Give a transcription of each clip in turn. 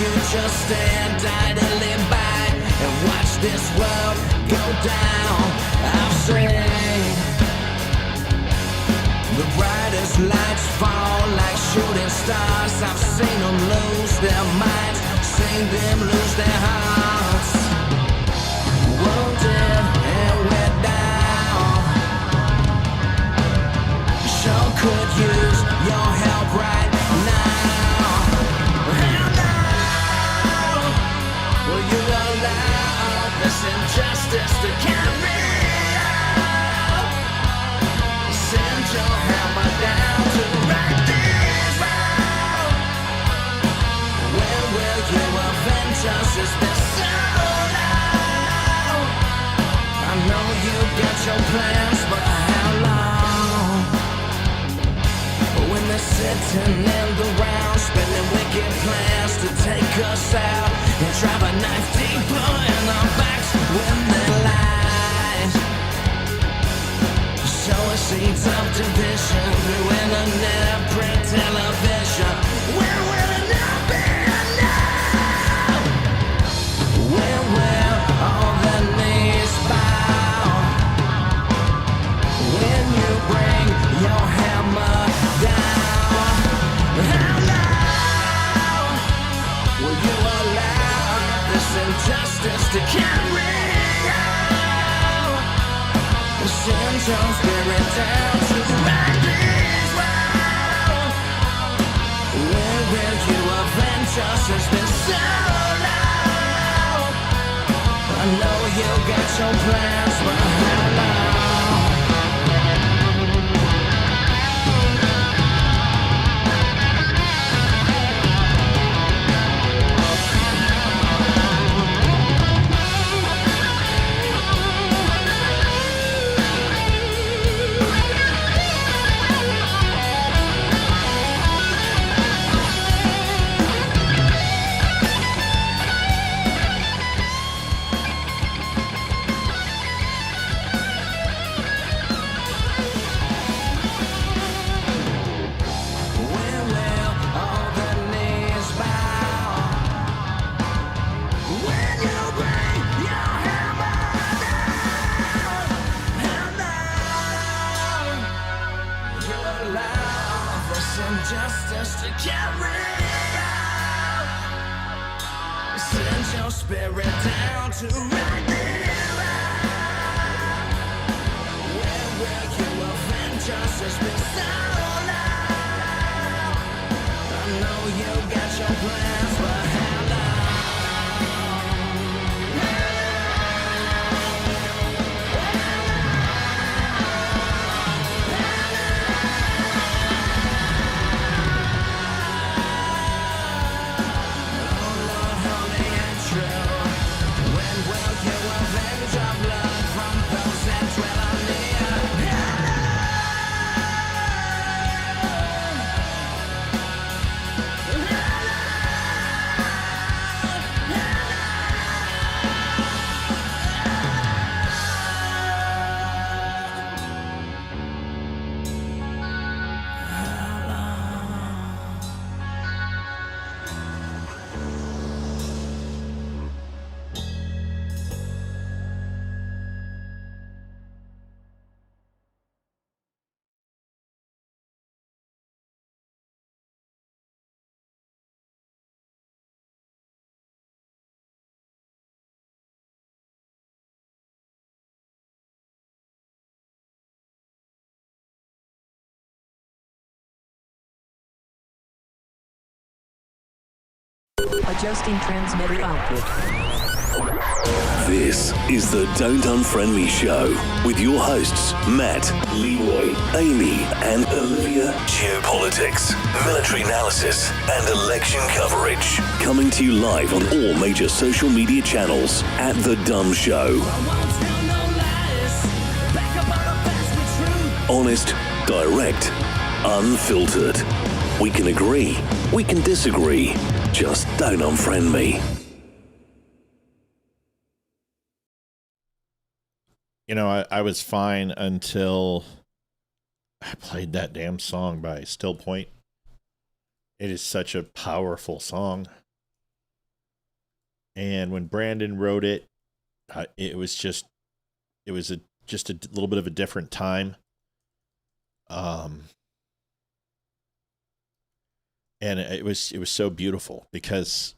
you just stand idly by and watch this world go down? I've seen the brightest lights fall like shooting stars. I've seen them lose their minds, seen them lose their hearts. Wounded and we're down. Sure could use your help right now. How now will you allow this injustice to carry out? Send your hammer down to right this round. When will you avenge us? It's been so long. I know you got your plans, but how long? When they're sitting in the round, spinning wicked plans to take us out and drive a knife deeper in our backs when they lie. Sowing seeds of division through internet, print, television. Where will it not be enough? When will all the knees bow? When you bring your hammer down, how long will you allow this injustice to carry out? Send your spirit down to right this round. When will you avenge us? It's been so long. I know you got your plans, but how long? Justice to carry out. Send your spirit down to right there. When will you avenge us? It's been so long. I know you got your plans, but how Adjusting transmitter output. This is the Don't Unfriend Me Show with your hosts, Matt, Leroy, Amy, and Olivia. Geopolitics, military analysis, and election coverage. Coming to you live on all major social media channels at The Dumb Show. Honest, direct, unfiltered. We can agree, we can disagree. Just don't unfriend me. You know, I was fine until I played that damn song by Still Point. It is such a powerful song. And when Brandon wrote it, it was just a little bit of a different time. And it was so beautiful because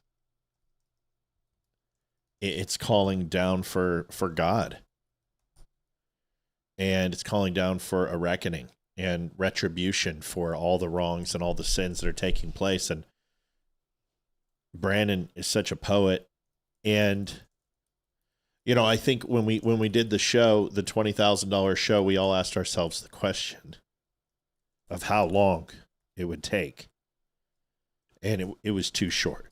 it's calling down for God, and it's calling down for a reckoning and retribution for all the wrongs and all the sins that are taking place. And Brandon is such a poet. And, you know, I think when we did the show, the $20,000 show, we all asked ourselves the question of how long it would take. And it was too short.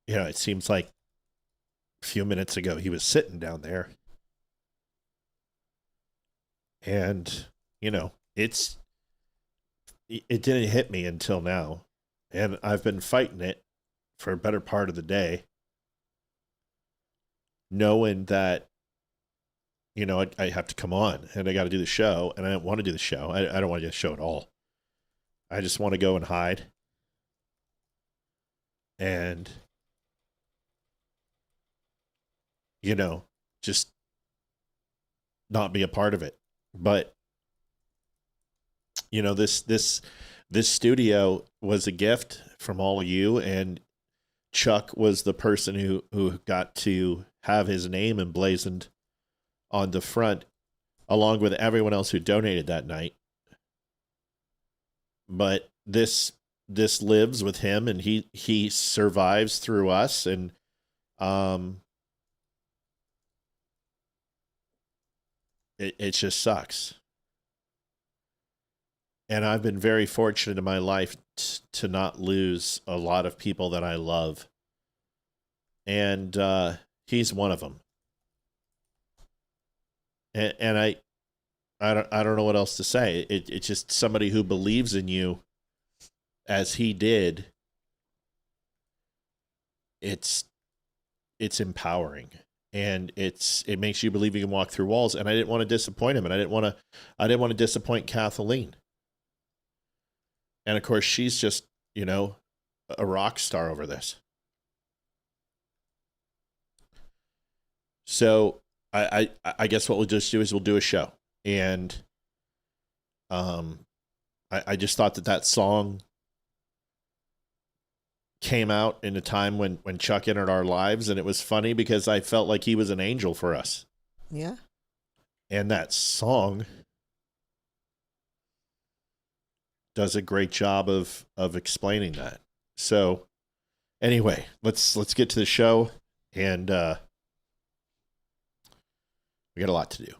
You know, it seems like a few minutes ago he was sitting down there. And, you know, it didn't hit me until now. And I've been fighting it for a better part of the day, knowing that, you know, I have to come on and I got to do the show, and I don't want to do the show. I don't want to do the show at all. I just want to go and hide and, you know, just not be a part of it. But, you know, this studio was a gift from all of you, and Chuck was the person who got to have his name emblazoned on the front, along with everyone else who donated that night. But this lives with him, and he survives through us, and it just sucks. And I've been very fortunate in my life to not lose a lot of people that I love, and he's one of them. And I don't know what else to say. It's just somebody who believes in you as he did. It's empowering, and it makes you believe you can walk through walls. And I didn't want to disappoint him, and I didn't want to disappoint Kathleen. And of course, she's just, you know, a rock star over this. So I guess what we'll just do is we'll do a show. And I just thought that song came out in a time when Chuck entered our lives, and it was funny because I felt like he was an angel for us. Yeah. And that song does a great job of explaining that. So anyway, let's get to the show, and we got a lot to do.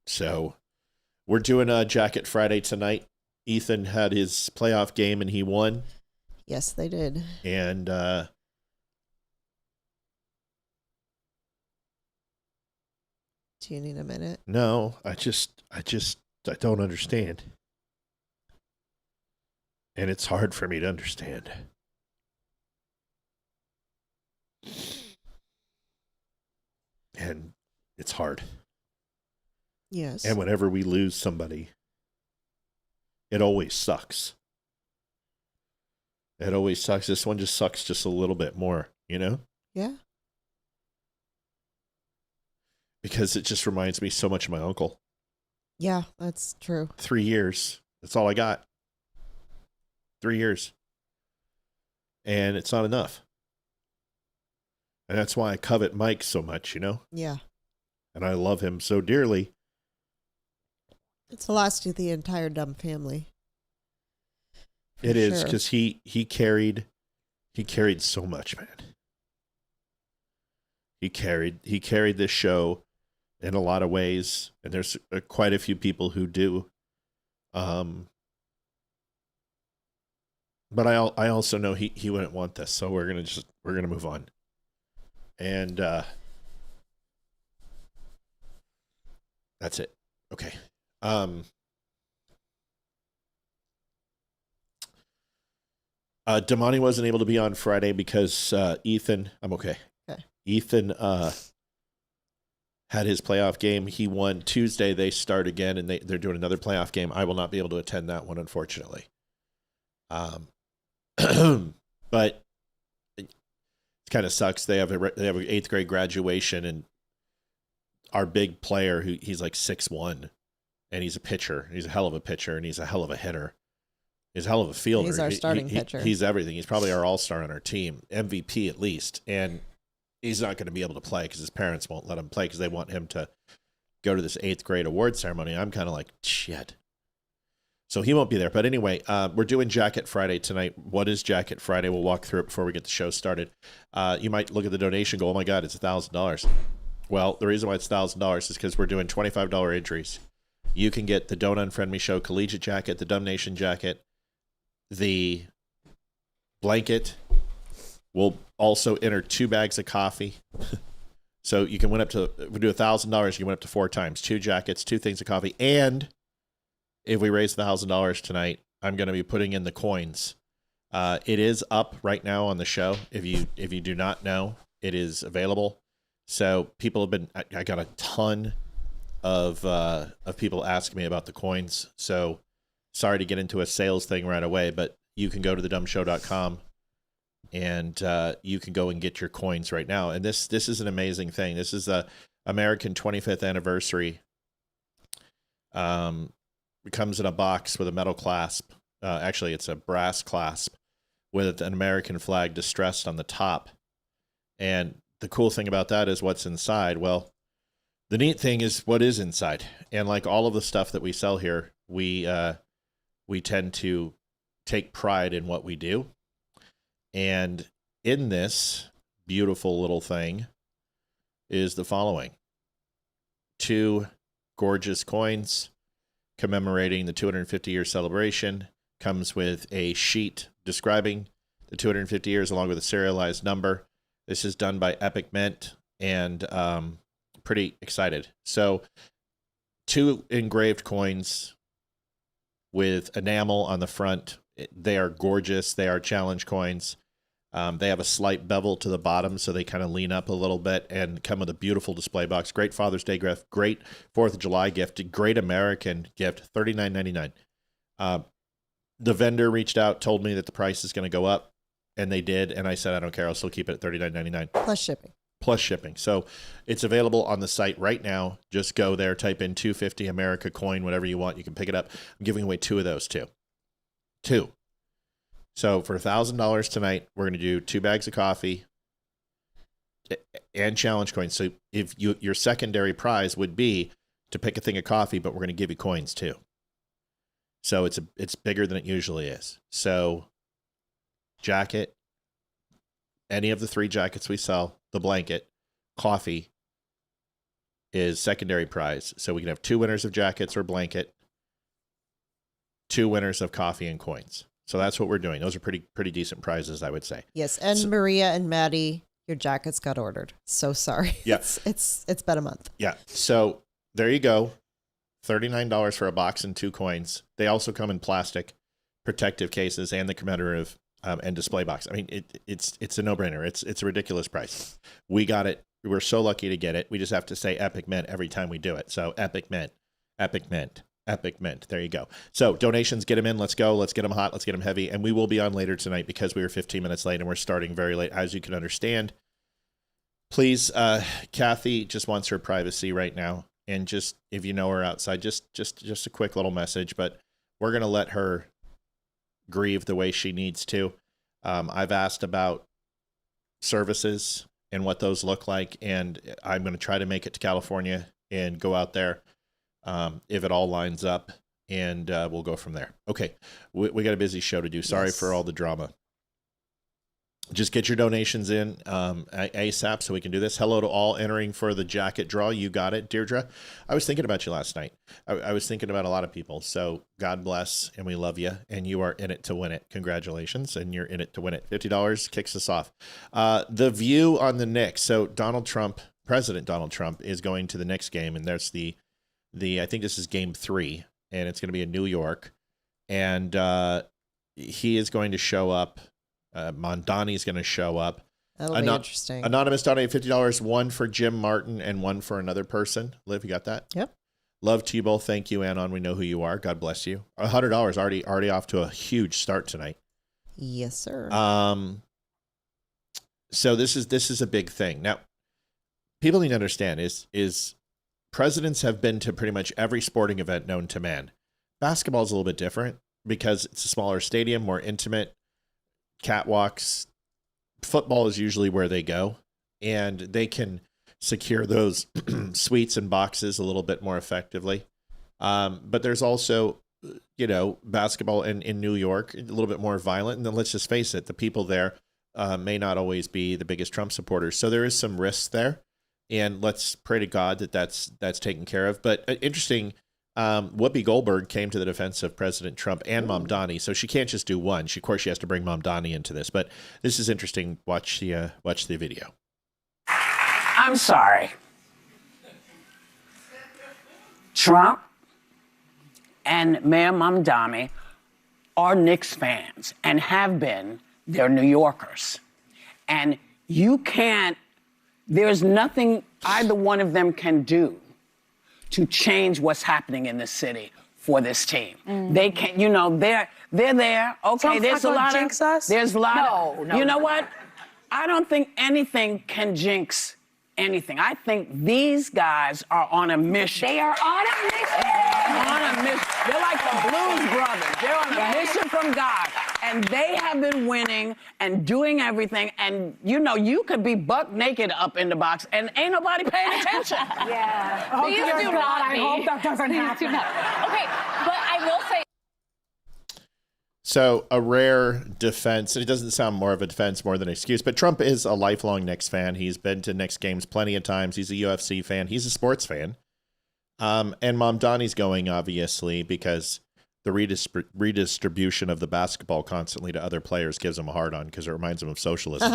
So we're doing a Jacket Friday tonight. Ethan had his playoff game and he won. Yes, they did. And do you need a minute? No, I don't understand. And it's hard for me to understand. And it's hard. Yes. And whenever we lose somebody, it always sucks. It always sucks. This one just sucks just a little bit more, you know? Yeah. Because it just reminds me so much of my uncle. Yeah, that's true. 3 years. That's all I got. 3 years. And it's not enough. And that's why I covet Mike so much, you know? Yeah. And I love him so dearly. It's a loss to the entire Dumb family. It is, sure. because he carried so much, man. He carried this show in a lot of ways, and there's quite a few people who do. But I also know he wouldn't want this, so we're gonna move on. And that's it. Okay. Damani wasn't able to be on Friday because Ethan. I'm okay. Okay. Ethan had his playoff game. He won Tuesday. They start again, and they're doing another playoff game. I will not be able to attend that one, unfortunately. But kind of sucks. They have an 8th grade graduation, and our big player, he's like 6'1", and he's a pitcher. He's a hell of a pitcher, and he's a hell of a hitter. He's a hell of a fielder. He's our starting pitcher. He's everything. He's probably our all-star on our team, MVP at least. And he's not going to be able to play because his parents won't let him play because they want him to go to this 8th grade award ceremony. I'm kind of like, shit. So he won't be there. But anyway, we're doing Jacket Friday tonight. What is Jacket Friday? We'll walk through it before we get the show started. You might look at the donation and go, oh my God, it's $1,000. Well, the reason why it's $1,000 is because we're doing $25 entries. You can get the Don't Unfriend Me Show collegiate jacket, the Dumb Nation jacket, the blanket. We'll also enter 2 bags of coffee. So you can win up to, if we do $1,000, you can win up to 4 times. 2 jackets, 2 things of coffee. And if we raise $1,000 tonight, I'm going to be putting in the coins. It is up right now on the show. If you do not know, it is available. So people have been, I got a ton of people asking me about the coins. So sorry to get into a sales thing right away, but you can go to thedumbshow.com and you can go and get your coins right now. And this is an amazing thing. This is the American 25th anniversary. It comes in a box with a metal clasp. Actually, it's a brass clasp with an American flag distressed on the top. And the cool thing about that is what's inside. Well, the neat thing is what is inside. And like all of the stuff that we sell here, we tend to take pride in what we do. And in this beautiful little thing is the following: 2 gorgeous coins commemorating the 250-year celebration. Comes with a sheet describing the 250 years along with a serialized number. This is done by Epic Mint, and pretty excited. So 2 engraved coins with enamel on the front. They are gorgeous. They are challenge coins. They have a slight bevel to the bottom, so they kind of lean up a little bit and come with a beautiful display box. Great Father's Day gift. Great 4th of July gift. Great American gift. $39.99. The vendor reached out, told me that the price is going to go up, and they did. And I said, I don't care. I'll still keep it at $39.99. Plus shipping. Plus shipping. So it's available on the site right now. Just go there, type in 250 America coin, whatever you want. You can pick it up. I'm giving away 2 of those too. 2. So for $1,000 tonight, we're going to do 2 bags of coffee and challenge coins. So if your secondary prize would be to pick a thing of coffee, but we're going to give you coins too. So it's bigger than it usually is. So jacket, any of the 3 jackets we sell, the blanket, coffee is secondary prize. So we can have 2 winners of jackets or blanket, 2 winners of coffee and coins. So that's what we're doing. Those are pretty decent prizes, I would say. Yes, and Maria and Maddie, your jackets got ordered. So sorry. Yeah. It's been a month. Yeah. So there you go. $39 for a box and 2 coins. They also come in plastic protective cases and the commemorative and display box. I mean, it's a no-brainer. It's a ridiculous price. We got it. We're so lucky to get it. We just have to say Epic Mint every time we do it. So Epic Mint, Epic Mint, Epic Mint. There you go. So donations, get them in. Let's go. Let's get them hot. Let's get them heavy. And we will be on later tonight because we were 15 minutes late and we're starting very late, as you can understand. Please, Kathy just wants her privacy right now. And just, if you know her outside, just a quick little message, but we're going to let her grieve the way she needs to. I've asked about services and what those look like, and I'm going to try to make it to California and go out there if it all lines up, and we'll go from there. Okay, we got a busy show to do. Sorry for all the drama. Just get your donations in ASAP so we can do this. Hello to all entering for the jacket draw. You got it, Deirdre. I was thinking about you last night. I was thinking about a lot of people. So God bless, and we love you, and you are in it to win it. Congratulations, and you're in it to win it. $50 kicks us off. The view on the Knicks. So President Donald Trump is going to the Knicks game, and there's the I think this is game 3, and it's going to be in New York, and he is going to show up. Mondani's going to show up. That'll be interesting. Anonymous donated $50, one for Jim Martin and one for another person. Liv, you got that? Yep. Love to you both. Thank you, Anon. We know who you are. God bless you. $100 already off to a huge start tonight. Yes, sir. So this is a big thing. Now, people need to understand is presidents have been to pretty much every sporting event known to man. Basketball is a little bit different because it's a smaller stadium, more intimate, catwalks. Football is usually where they go, and they can secure those suites and boxes a little bit more effectively. But there's also, basketball in New York, a little bit more violent. And then let's just face it, the people there may not always be the biggest Trump supporters. So there is some risks there. And let's pray to God that that's taken care of. But interesting, Whoopi Goldberg came to the defense of President Trump and Mamdani. So she can't just do one. Of course, she has to bring Mamdani into this. But this is interesting. Watch the video. I'm sorry. Trump and Mayor Mamdani are Knicks fans and have been. They're New Yorkers. And you can't, there's nothing either one of them can do to change what's happening in the city for this team. They can't, they're there. Okay, Trump's there's a not gonna lot jinx of, us? there's a lot of, No, you know what? I don't think anything can jinx anything. I think these guys are on a mission. They are on a mission. On a mission. They're like the Blues Brothers. They're on a mission from God. And they have been winning and doing everything. And, you could be buck naked up in the box and ain't nobody paying attention. Yeah. Oh, Please dear do God, not I be. hope that doesn't Please happen. do not. Okay, but I will say. So a rare defense, and it doesn't sound more of a defense more than an excuse, but Trump is a lifelong Knicks fan. He's been to Knicks games plenty of times. He's a UFC fan. He's a sports fan. And Mamdani's going, obviously, because the redistribution of the basketball constantly to other players gives him a hard on because it reminds him of socialism.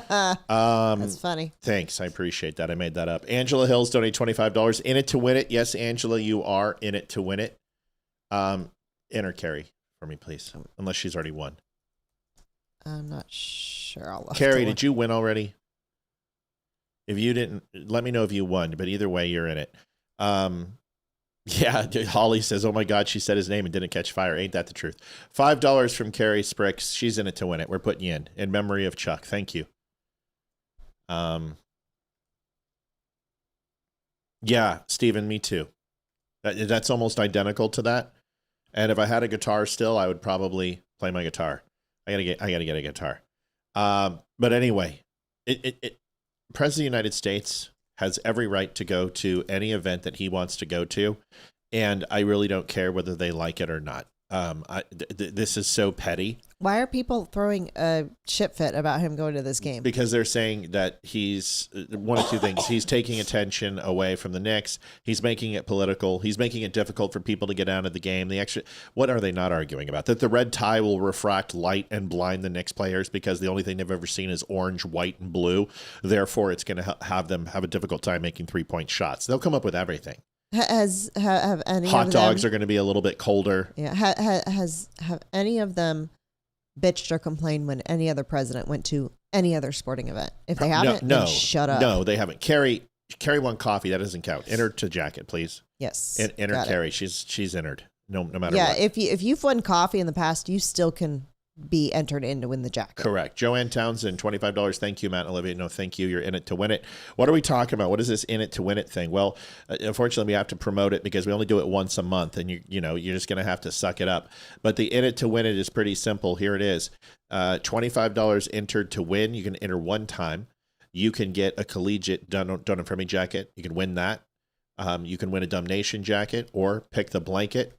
That's funny. Thanks. I appreciate that. I made that up. Angela Hills donate $25. In it to win it. Yes, Angela, you are in it to win it. Enter Carrie for me, please. Unless she's already won. I'm not sure. I'll Carrie, did you win already? If you didn't, let me know if you won. But either way, you're in it. Yeah, Holly says, oh my God, she said his name and didn't catch fire. Ain't that the truth? $5 from Carrie Spricks. She's in it to win it. We're putting you in memory of Chuck. Thank you. Yeah, Steven, me too. That's almost identical to that. And if I had a guitar still, I would probably play my guitar. I gotta get a guitar. But anyway, President of the United States has every right to go to any event that he wants to go to, and I really don't care whether they like it or not. This is so petty. Why are people throwing a shit fit about him going to this game? Because they're saying that he's one of two things. He's taking attention away from the Knicks. He's making it political. He's making it difficult for people to get out of the game. What are they not arguing about? That the red tie will refract light and blind the Knicks players because the only thing they've ever seen is orange, white, and blue. Therefore, it's going to have them have a difficult time making 3-point shots. They'll come up with everything. Have any hot of dogs them, are going to be a little bit colder? Yeah. Have any of them bitched or complained when any other president went to any other sporting event? If they haven't, no, then shut up. No, they haven't. Carrie won coffee. That doesn't count. Enter to jacket, please. Yes. Enter got it. Carrie. She's entered. No matter Yeah, what. if you've won coffee in the past, you still can be entered in to win the jacket. Correct. Joanne Townsend, $25. Thank you, Matt and Olivia. No, thank you. You're in it to win it. What are we talking about? What is this in it to win it thing? Well, unfortunately, we have to promote it because we only do it once a month, and you're just going to have to suck it up. But the in it to win it is pretty simple. Here it is. $25 entered to win. You can enter one time. You can get a collegiate Done For Me jacket. You can win that. You can win a Dumb Nation jacket or pick the blanket,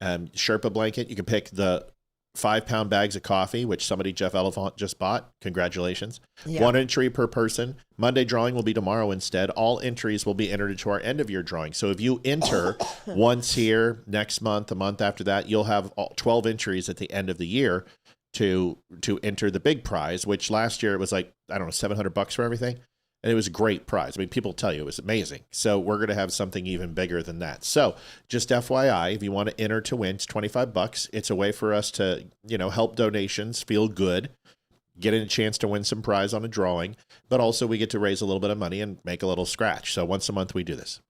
Sherpa blanket. You can pick the 5-pound bags of coffee, which somebody, Jeff Elephant, just bought. Congratulations. Yeah. 1 entry per person. Monday drawing will be tomorrow instead. All entries will be entered into our end of year drawing. So if you enter once here, next month, a month after that, you'll have 12 entries at the end of the year to enter the big prize, which last year it was like, I don't know, $700 for everything. And it was a great prize. I mean, people tell you it was amazing. So we're going to have something even bigger than that. So just FYI, if you want to enter to win, it's $25. It's a way for us to, help donations, feel good, get a chance to win some prize on a drawing, but also we get to raise a little bit of money and make a little scratch. So once a month we do this.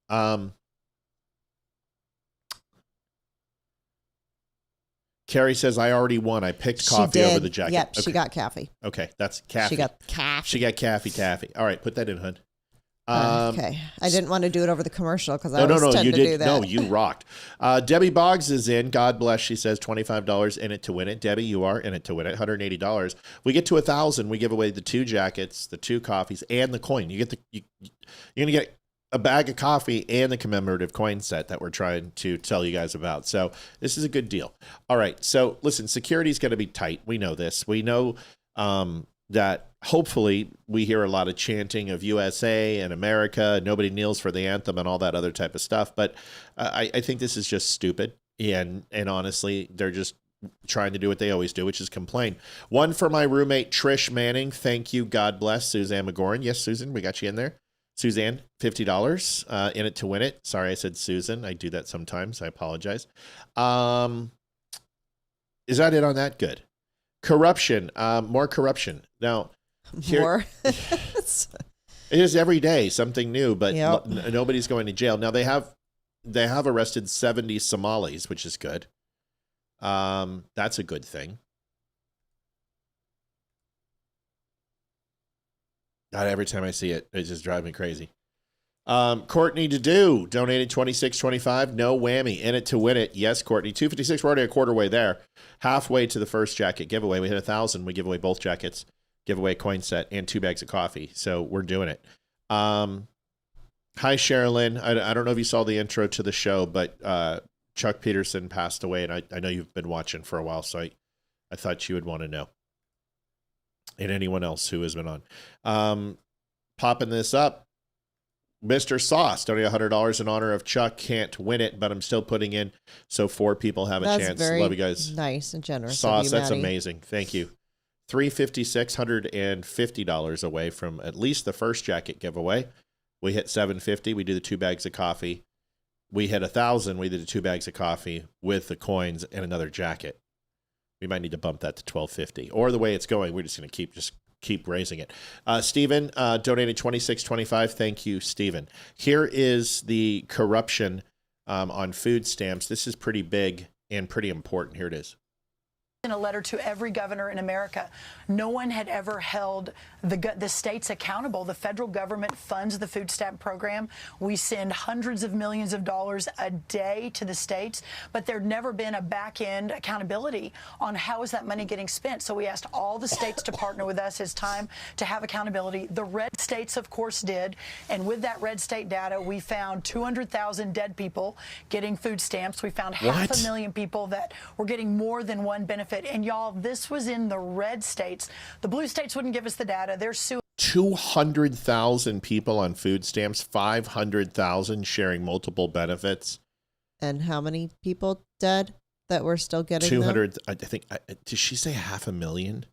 Carrie says, I already won. I picked She coffee did. over the jacket. Yep, okay. she got Caffey. Okay, that's Caffey. She got Caffey. She got Caffey. All right, put that in, hun. Okay. I didn't want to do it over the commercial because I No, always tend you to did. do that. No, you rocked. Debbie Boggs is in. God bless. She says $25 in it to win it. Debbie, you are in it to win it. $180. We get to 1,000. We give away the 2 jackets, the 2 coffees, and the coin. You get you're gonna get a bag of coffee and the commemorative coin set that we're trying to tell you guys about. So this is a good deal. All right. So listen, security's going to be tight. We know this. We know that hopefully we hear a lot of chanting of USA and America. Nobody kneels for the anthem and all that other type of stuff. But I think this is just stupid. And honestly, they're just trying to do what they always do, which is complain. One for my roommate, Trish Manning. Thank you. God bless. Suzanne McGoran. Yes, Susan, we got you in there. Suzanne, $50 in it to win it. Sorry, I said Susan. I do that sometimes. I apologize. Is that it on that? Good. Corruption. More corruption. Now, More. it is every day something new, but Yep. nobody's going to jail. Now, they have arrested 70 Somalis, which is good. That's a good thing. God, every time I see it, it just drives me crazy. Courtney Dedew donated $26.25. No whammy. In it to win it. Yes, Courtney. $256. We're already a quarter way there. Halfway to the first jacket giveaway. We hit 1,000. We give away both jackets. Give away a coin set and 2 bags of coffee. So we're doing it. Hi, Sherilyn. I don't know if you saw the intro to the show, but Chuck Peterson passed away, and I know you've been watching for a while, so I thought you would want to know. And anyone else who has been on. Popping this up, Mr. Sauce, donating $100 in honor of Chuck. Can't win it, but I'm still putting in so 4 people have a That's chance. very Love you guys. nice and generous. Sauce, of you, that's Maddie. amazing. Thank you. $356, $150 away from at least the first jacket giveaway. We hit $750. We do the 2 bags of coffee. We hit 1,000. We did the 2 bags of coffee with the coins and another jacket. We might need to bump that to $1,250. Or the way it's going, we're just going to keep raising it. Stephen donated $26.25. Thank you, Stephen. Here is the corruption on food stamps. This is pretty big and pretty important. Here it is. In a letter to every governor in America, no one had ever held the states accountable. The federal government funds the food stamp program. We send hundreds of millions of dollars a day to the states, but there'd never been a back end accountability on how is that money getting spent. So we asked all the states to partner with us. It's time to have accountability. The red states, of course, did. And with that red state data, we found 200,000 dead people getting food stamps. We found half What? a million people that were getting more than one benefit. And y'all, this was in the red states. The blue states wouldn't give us the data. They're suing. 200,000 people on food stamps, 500,000 sharing multiple benefits. And how many people dead that we're still getting 200, them? I think, did she say 500,000?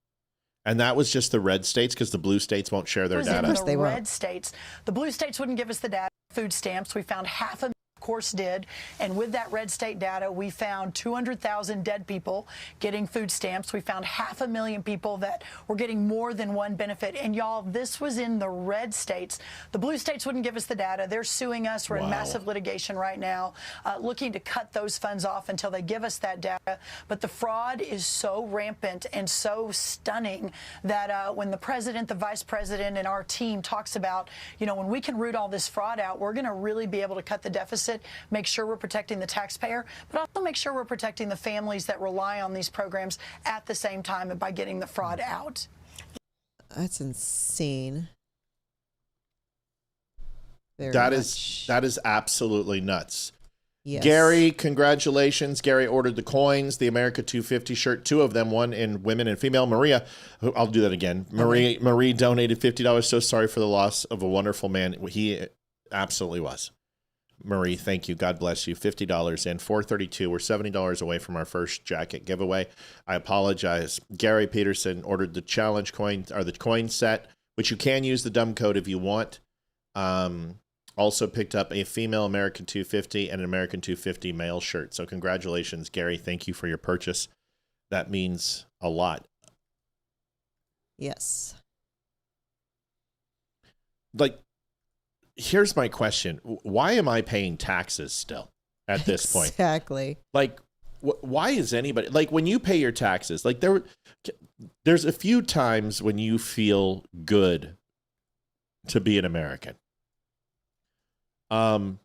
And that was just the red states because the blue states won't share their was in data. course the they won't. red states. The blue states wouldn't give us the data. Food stamps. We found half a course did. And with that red state data, we found 200,000 dead people getting food stamps. We found half a million people that were getting more than one benefit. And y'all, this was in the red states. The blue states wouldn't give us the data. They're suing us. We're in massive litigation right now, looking to cut those funds off until they give us that data. But the fraud is so rampant and so stunning that when the president, the vice president, and our team talks about, you know, when we can root all this fraud out, we're going to really be able to cut the deficit, make sure we're protecting the taxpayer, but also make sure we're protecting the families that rely on these programs at the same time and by getting the fraud out. That's insane. Very That much. is absolutely nuts. Yes. Gary, congratulations. Gary ordered the coins, the America 250 shirt, 2 of them, one in women and female. Maria, I'll do that again. Marie donated $50. So sorry for the loss of a wonderful man. He absolutely was. Marie, thank you. God bless you. $50 and $432. We're $70 away from our first jacket giveaway. I apologize. Gary Peterson ordered the challenge coin or the coin set, which you can use the dumb code if you want. Also picked up a female American 250 and an American 250 male shirt. So congratulations, Gary. Thank you for your purchase. That means a lot. Yes. Like, here's my question. Why am I paying taxes still at this point? Exactly. Like, why is anybody like when you pay your taxes? Like there's a few times when you feel good to be an American. Brian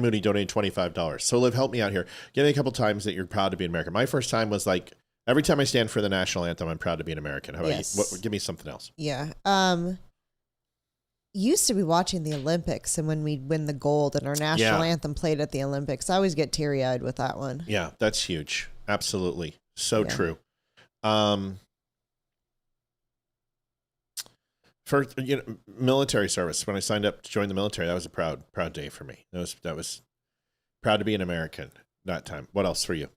Mooney donated $25. So Liv, help me out here. Give me a couple times that you're proud to be an American. My first time was like every time I stand for the national anthem, I'm proud to be an American. How about you? Give me something else. Yeah. Used to be watching the Olympics, and when we'd win the gold and our national anthem played at the Olympics, I always get teary-eyed with that one. Yeah, that's huge. Absolutely. So true. For military service, when I signed up to join the military, that was a proud day for me. That was proud to be an American that time. What else for you?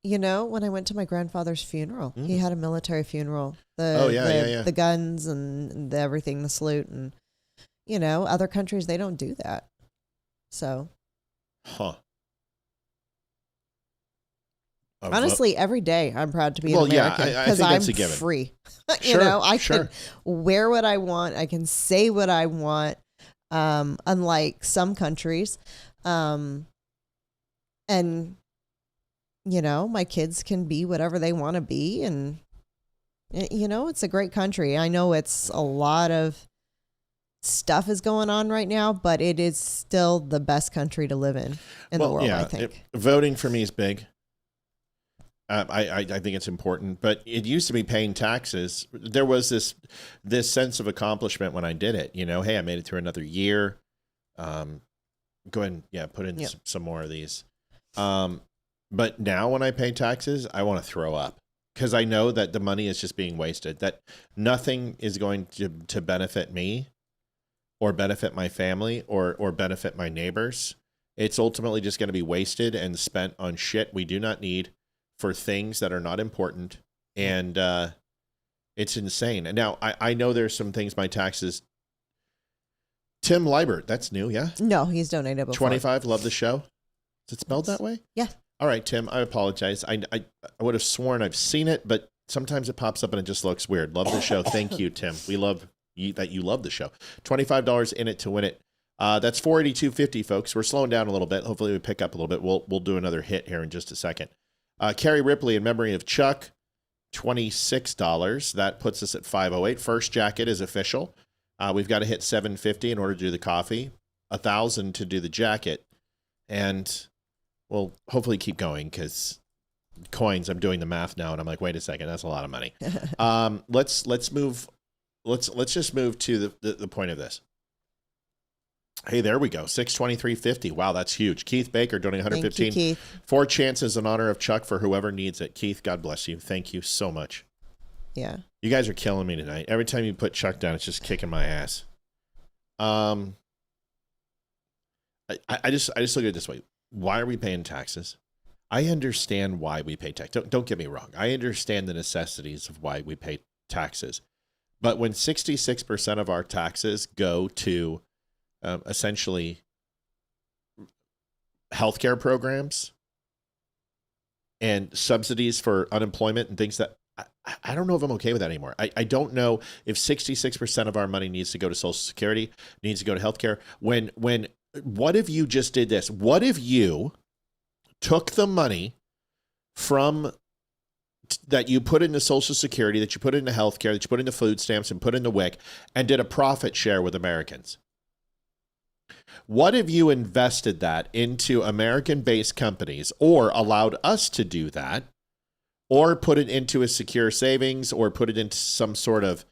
When I went to my grandfather's funeral, he had a military funeral. The guns and everything, the salute, and other countries, they don't do that. So, honestly, every day I'm proud to be an American because I'm free. I can wear what I want. I can say what I want. Unlike some countries, and my kids can be whatever they want to be, and it's a great country. I know it's a lot of stuff is going on right now, but it is still the best country to live in the world. I think voting for me is big. I think it's important, but it used to be paying taxes. There was this sense of accomplishment when I did it. Hey, I made it through another year. Go ahead and put in some more of these. But now when I pay taxes, I want to throw up because I know that the money is just being wasted. That nothing is going to benefit me, or benefit my family, or benefit my neighbors. It's ultimately just going to be wasted and spent on shit we do not need, for things that are not important, and it's insane. And now I know there's some things my taxes. Tim Liebert, that's new, yeah? No, he's donated before. 25, love the show. Is it spelled that way? Yeah. All right, Tim, I apologize. I would have sworn I've seen it, but sometimes it pops up and it just looks weird. Love the show. Thank you, Tim. We love that you love the show. $25 in it to win it. That's $482.50, folks. We're slowing down a little bit. Hopefully we pick up a little bit. We'll do another hit here in just a second. Carrie Ripley, in memory of Chuck, $26. That puts us at $508. First jacket is official. We've got to hit $750 in order to do the coffee, $1,000 to do the jacket, and we'll hopefully keep going because coins. I'm doing the math now, and I'm like, wait a second, that's a lot of money. Let's move. Let's just move to the point of this. Hey, there we go. $623.50. Wow, that's huge. Keith Baker donating $115. Thank you, Keith. 4 chances in honor of Chuck for whoever needs it. Keith, God bless you. Thank you so much. Yeah. You guys are killing me tonight. Every time you put Chuck down, it's just kicking my ass. I just look at it this way. Why are we paying taxes? I understand why we pay tax. Don't get me wrong. I understand the necessities of why we pay taxes. But when 66% of our taxes go to essentially healthcare programs and subsidies for unemployment and things that I don't know if I'm okay with that anymore. I don't know if 66% of our money needs to go to Social Security, needs to go to healthcare. What if you just did this? What if you took the money from that you put into Social Security, that you put into healthcare, that you put into food stamps and put into WIC and did a profit share with Americans? What if you invested that into American-based companies, or allowed us to do that, or put it into a secure savings, or put it into some sort of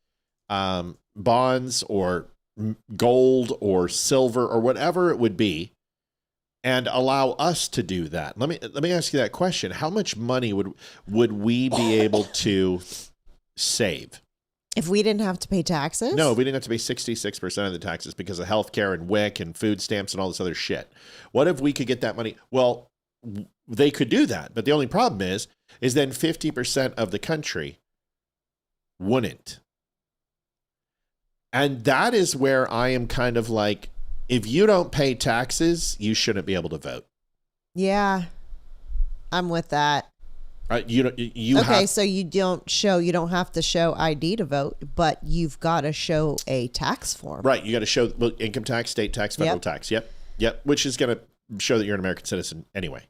bonds or gold or silver or whatever it would be, and allow us to do that? Let me ask you that question. How much money would we be able to save? If we didn't have to pay taxes? No, we didn't have to pay 66% of the taxes because of healthcare and WIC and food stamps and all this other shit. What if we could get that money? Well, they could do that, but the only problem is then 50% of the country wouldn't. And that is where I am kind of like, if you don't pay taxes, you shouldn't be able to vote. Yeah, I'm with that. So you don't have to show ID to vote, but you've got to show a tax form. Right, you got to show income tax, state tax, federal tax. Yep. Which is going to show that you're an American citizen anyway.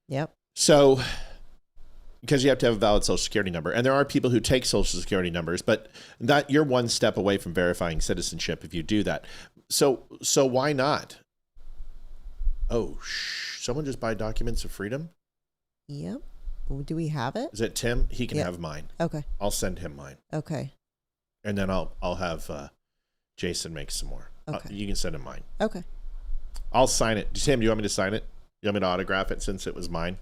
Yep. So, because you have to have a valid social security number, and there are people who take social security numbers, but that you're one step away from verifying citizenship if you do that. So why not? Oh, someone just buy documents of freedom? Yep. Do we have it? Is it Tim? He can Yep. have mine. Okay. I'll send him mine. Okay. And then I'll have Jason make some more. Okay. You can send him mine. Okay. I'll sign it. Tim, do you want me to sign it? You want me to autograph it since it was mine?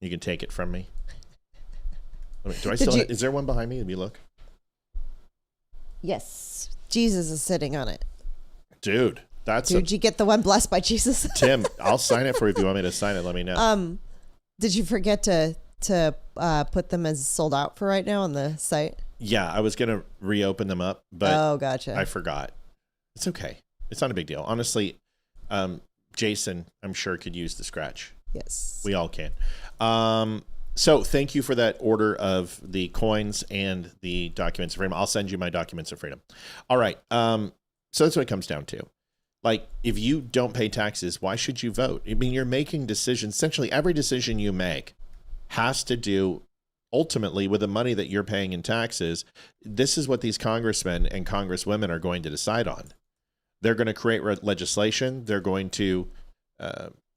You can take it from me. Do I still? Is there one behind me? Let me look. Yes. Jesus is sitting on it. Dude, that's Did you get the one blessed by Jesus? Tim, I'll sign it for you if you want me to sign it. Let me know. Did you forget to put them as sold out for right now on the site? Yeah, I was gonna reopen them up, but oh, gotcha. I forgot. It's okay. It's not a big deal. Honestly, Jason, I'm sure could use the scratch. Yes. We all can. So thank you for that order of the coins and the documents of freedom. I'll send you my documents of freedom. All right. So that's what it comes down to. Like, if you don't pay taxes, why should you vote? I mean, you're making decisions. Essentially, every decision you make has to do ultimately with the money that you're paying in taxes. This is what these congressmen and congresswomen are going to decide on. They're going to create legislation. They're going to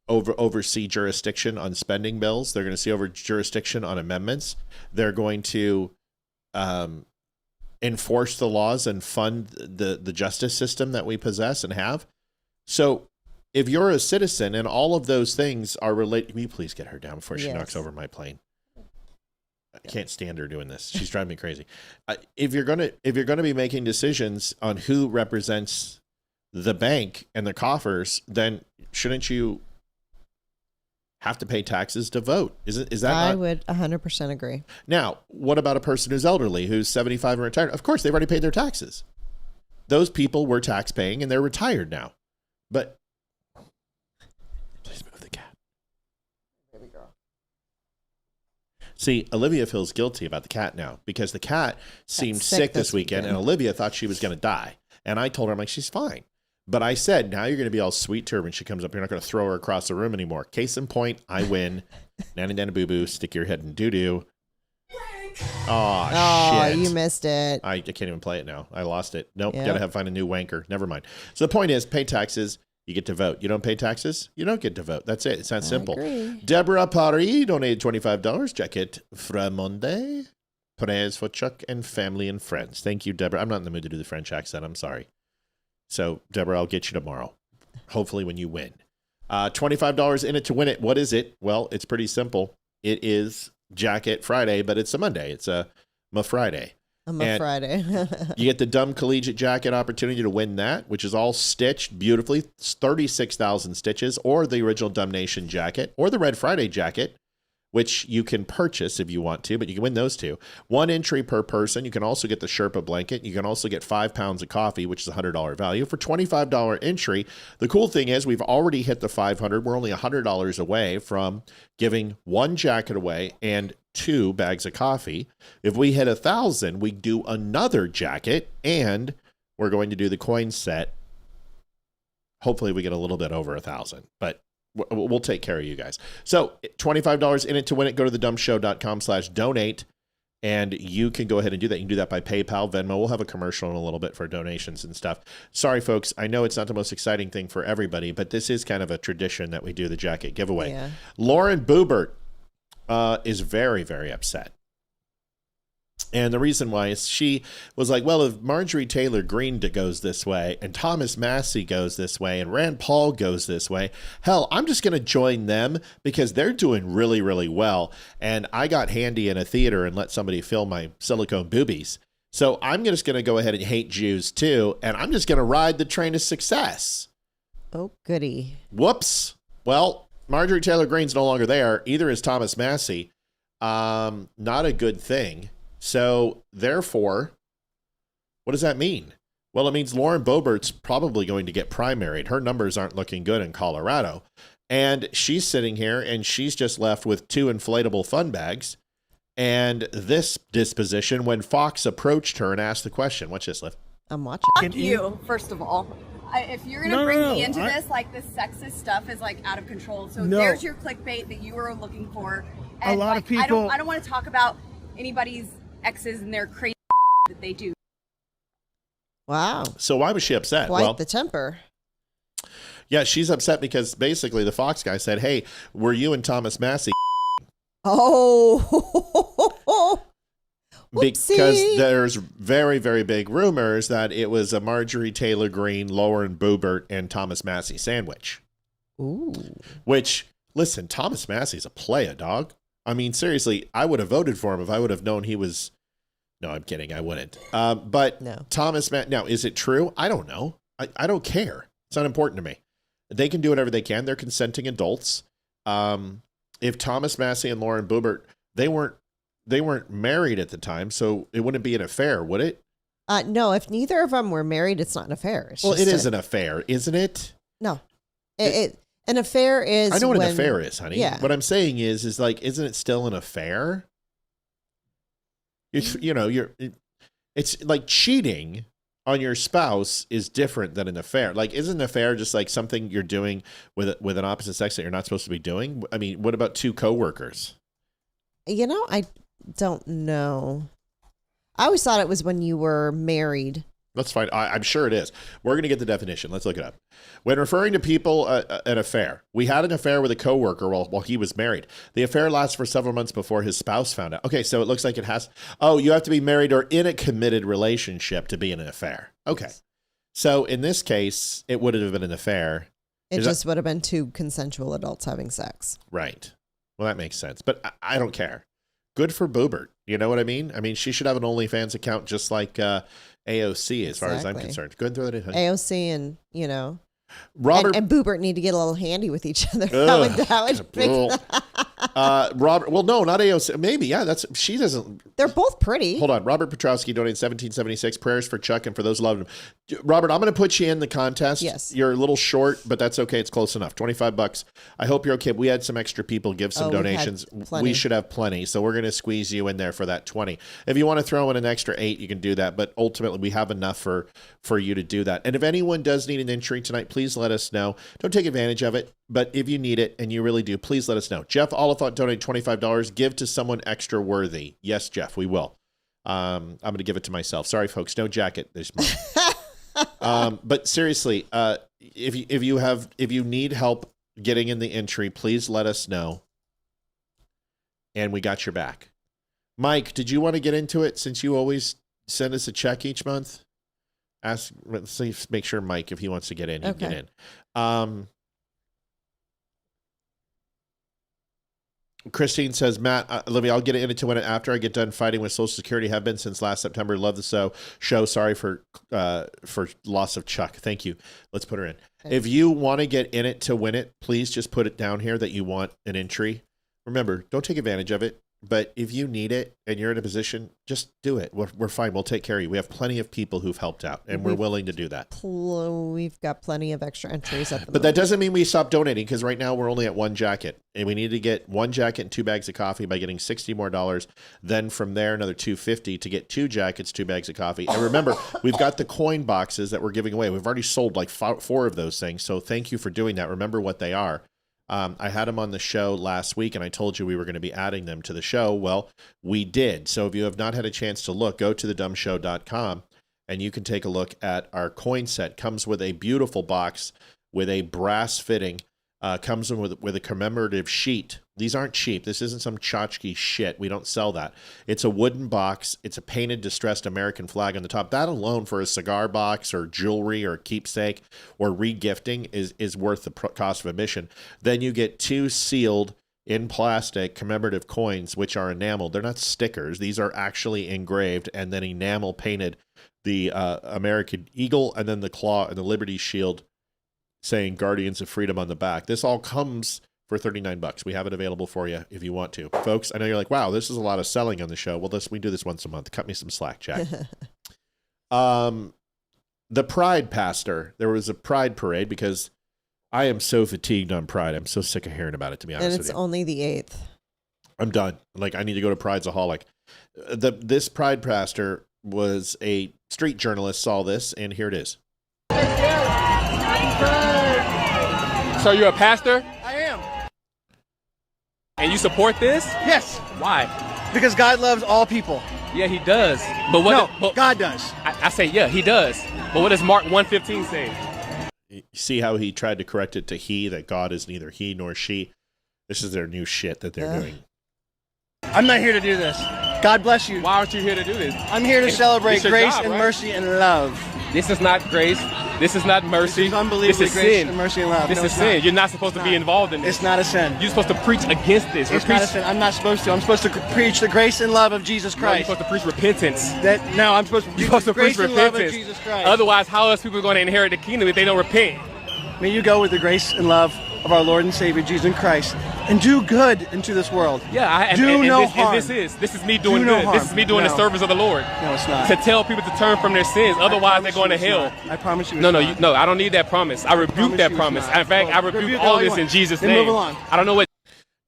oversee jurisdiction on spending bills. They're going to see over jurisdiction on amendments. They're going to enforce the laws and fund the justice system that we possess and have. So if you're a citizen and all of those things are related, will you please get her down before she knocks over my plane? I can't stand her doing this. She's driving me crazy. If you're gonna be making decisions on who represents the bank and the coffers, then shouldn't you have to pay taxes to vote? Is that I not? would 100% agree. Now, what about a person who's elderly, who's 75 and retired? Of course, they've already paid their taxes. Those people were tax paying and they're retired now. But please move the cat. Baby girl. See, Olivia feels guilty about the cat now because the cat seemed sick this weekend and Olivia thought she was going to die. And I told her, I'm like, she's fine. But I said, now you're going to be all sweet to her when she comes up. You're not going to throw her across the room anymore. Case in point, I win. Nana Nana Boo Boo, stick your head in doo-doo. Oh, shit. You missed it. I can't even play it now. I lost it. Nope, Yep. got to find a new wanker. Never mind. So the point is, pay taxes, you get to vote. You don't pay taxes, you don't get to vote. That's it. It's that simple. agree. Deborah Paris donated $25. Jacket Framonde. Prayers for Chuck and family and friends. Thank you, Deborah. I'm not in the mood to do the French accent. I'm sorry. So, Deborah, I'll get you tomorrow. Hopefully when you win. $25 in it to win it. What is it? Well, it's pretty simple. It is Jacket Friday, but it's a Monday. It's a Friday. Friday. You get the Dumb Collegiate Jacket opportunity to win that, which is all stitched beautifully. It's 36,000 stitches, or the original Dumb Nation jacket, or the Red Friday jacket, which you can purchase if you want to, but you can win those two. One entry per person. You can also get the Sherpa blanket. You can also get 5 pounds of coffee, which is a $100 value for $25 entry. The cool thing is we've already hit the 500. We're only $100 away from giving one jacket away and 2 bags of coffee. If we hit 1,000, we do another jacket, and we're going to do the coin set. Hopefully we get a little bit over 1,000, but we'll take care of you guys. So $25 in it to win it. Go to thedumbshow.com/donate and you can go ahead and do that. You can do that by PayPal, Venmo. We'll have a commercial in a little bit for donations and stuff. Sorry, folks. I know it's not the most exciting thing for everybody, but this is kind of a tradition that we do the jacket giveaway. Yeah. Lauren Boebert is very, very upset. And the reason why is she was like, well, if Marjorie Taylor Greene goes this way and Thomas Massey goes this way and Rand Paul goes this way, hell, I'm just going to join them because they're doing really, really well. And I got handy in a theater and let somebody film my silicone boobies. So I'm just going to go ahead and hate Jews too. And I'm just going to ride the train of success. Oh, goody. Whoops. Well, Marjorie Taylor Greene's no longer there. Either is Thomas Massey. Not a good thing. So, therefore, what does that mean? Well, it means Lauren Boebert's probably going to get primaried. Her numbers aren't looking good in Colorado. And she's sitting here and she's just left with 2 inflatable fun bags. And this disposition when Fox approached her and asked the question. Watch this, Liv. I'm watching. Fuck you, first of all. if you're gonna bring me into this, like this sexist stuff is like out of control. So there's your clickbait that you were looking for. And A lot like, of people. I don't want to talk about anybody's exes and their crazy that they do. Wow. So why was she upset? Quite the temper. Yeah, she's upset because basically the Fox guy said, "Hey, were you and Thomas Massey?" Oh. Because there's very, very big rumors that it was a Marjorie Taylor Greene, Lauren Boebert, and Thomas Massey sandwich. Ooh. Which, listen, Thomas Massey's a playa, dog. I mean, seriously, I would have voted for him if I would have known he was. No, I'm kidding. I wouldn't. But no. Now, is it true? I don't know. I don't care. It's not important to me. They can do whatever they can. They're consenting adults. If Thomas Massey and Lauren Boebert, they weren't married at the time, so it wouldn't be an affair, would it? No, if neither of them were married, it's not an affair. It's Well, just it is an affair, isn't it? No. An affair is I know what when, an affair is, honey. Yeah. What I'm saying is like, isn't it still an affair? It's like cheating on your spouse is different than an affair. Like, isn't an affair just like something you're doing with an opposite sex that you're not supposed to be doing? I mean, what about two coworkers? I don't know. I always thought it was when you were married. That's fine. I'm sure it is. We're going to get the definition. Let's look it up. When referring to people, an affair. We had an affair with a coworker while he was married. The affair lasts for several months before his spouse found out. Okay, so it looks like it has. Oh, you have to be married or in a committed relationship to be in an affair. Okay. Yes. So in this case, it would have been an affair. It just would have been two consensual adults having sex. Right. Well, that makes sense. But I don't care. Good for Boebert. You know what I mean? I mean, she should have an OnlyFans account just like AOC, as far as I'm concerned. Go ahead and throw that in. Honey. AOC and, Robert and Boebert need to get a little handy with each other. Ugh, That would make Robert. Well, no, not AOC. Maybe, yeah. She doesn't. They're bonated pretty. Hold on. Robert Petrowski donated $17.76. Prayers for Chuck and for those who love him. Robert, I'm going to put you in the contest. Yes. You're a little short, but that's okay. It's close enough. $25. I hope you're okay. We had some extra people give some donations. We should have plenty, so we're going to squeeze you in there for that 20. If you want to throw in an extra 8, you can do that. But ultimately, we have enough for you to do that. And if anyone does need an entry tonight, please let us know. Don't take advantage of it. But if you need it, and you really do, please let us know. Jeff Oliphant donated $25. Give to someone extra worthy. Yes, Jeff, we will. I'm going to give it to myself. Sorry, folks. No jacket this month. But seriously, if you need help getting in the entry, please let us know. And we got your back. Mike, did you want to get into it since you always send us a check each month? Let's make sure Mike, if he wants to get in, he can get in. Christine says, Matt, Olivia, I'll get into win it after I get done fighting with Social Security. Have been since last September. Love the show. Sorry for loss of Chuck. Thank you. Let's put her in. Okay. If you want to get in it to win it, please just put it down here that you want an entry. Remember, don't take advantage of it. But if you need it and you're in a position, just do it. We're fine. We'll take care of you. We have plenty of people who've helped out, and we're willing to do that. We've got plenty of extra entries at the moment. But that doesn't mean we stop donating, because right now we're only at one jacket, and we need to get one jacket and 2 bags of coffee by getting $60 more. Then from there, another $250 to get 2 jackets, 2 bags of coffee. And remember, we've got the coin boxes that we're giving away. We've already sold like 4 of those things. So thank you for doing that. Remember what they are. I had them on the show last week, and I told you we were going to be adding them to the show. Well, we did. So if you have not had a chance to look, go to thedumbshow.com, and you can take a look at our coin set. Comes with a beautiful box with a brass fitting. Comes in with a commemorative sheet. These aren't cheap. This isn't some tchotchke shit. We don't sell that. It's a wooden box. It's a painted, distressed American flag on the top. That alone for a cigar box or jewelry or keepsake or regifting is worth the cost of admission. Then you get 2 sealed in plastic commemorative coins, which are enameled. They're not stickers. These are actually engraved and then enamel painted. The American eagle and then the claw and the Liberty Shield saying Guardians of Freedom on the back. This all comes for $39. We have it available for you if you want to. Folks, I know you're like, wow, this is a lot of selling on the show. Well, we do this once a month. Cut me some slack, Jack. The Pride Pastor. There was a Pride parade because I am so fatigued on Pride. I'm so sick of hearing about it, to be honest with you. And it's only the 8th. I'm done. Like, I need to go to Pride's-aholic. This Pride Pastor was a street journalist, saw this, and here it is. Christ. So you're a pastor? I am. And you support this? Yes. Why? Because God loves all people. Yeah, he does. But what? No, God does. I say, yeah, he does. But what does Mark 1:15 say? You see how he tried to correct it to he, that God is neither he nor she. This is their new shit that they're doing. I'm not here to do this. God bless you. Why aren't you here to do this? I'm here to celebrate It's your grace job, and right? mercy and love. This is not grace. This is not mercy. This is unbelievably This is grace sin. and mercy and love. This No, is it's sin. not. You're not supposed to be involved in this. It's not a sin. You're supposed to preach against this. It's not a sin. I'm not supposed to. I'm supposed to preach the grace and love of Jesus No, you're Christ. supposed to preach repentance. No, I'm supposed to You're preach supposed the to preach grace and love of repentance. Jesus Christ. Otherwise, how else people going to inherit the kingdom if they don't repent? May you go with the grace and love of our Lord and Savior Jesus Christ and do good into this world. Yeah, do no harm. And this is me doing Do no good. harm. This is me doing No. the service of the Lord. No, it's not. To tell people to turn from their sins. Otherwise, they're going to hell. I promise you. No, I don't need that promise. I rebuke promise that you it's promise. not. In fact, Well, I rebuke rebuke all all you this in want. Jesus' Then name. move along. I don't know what.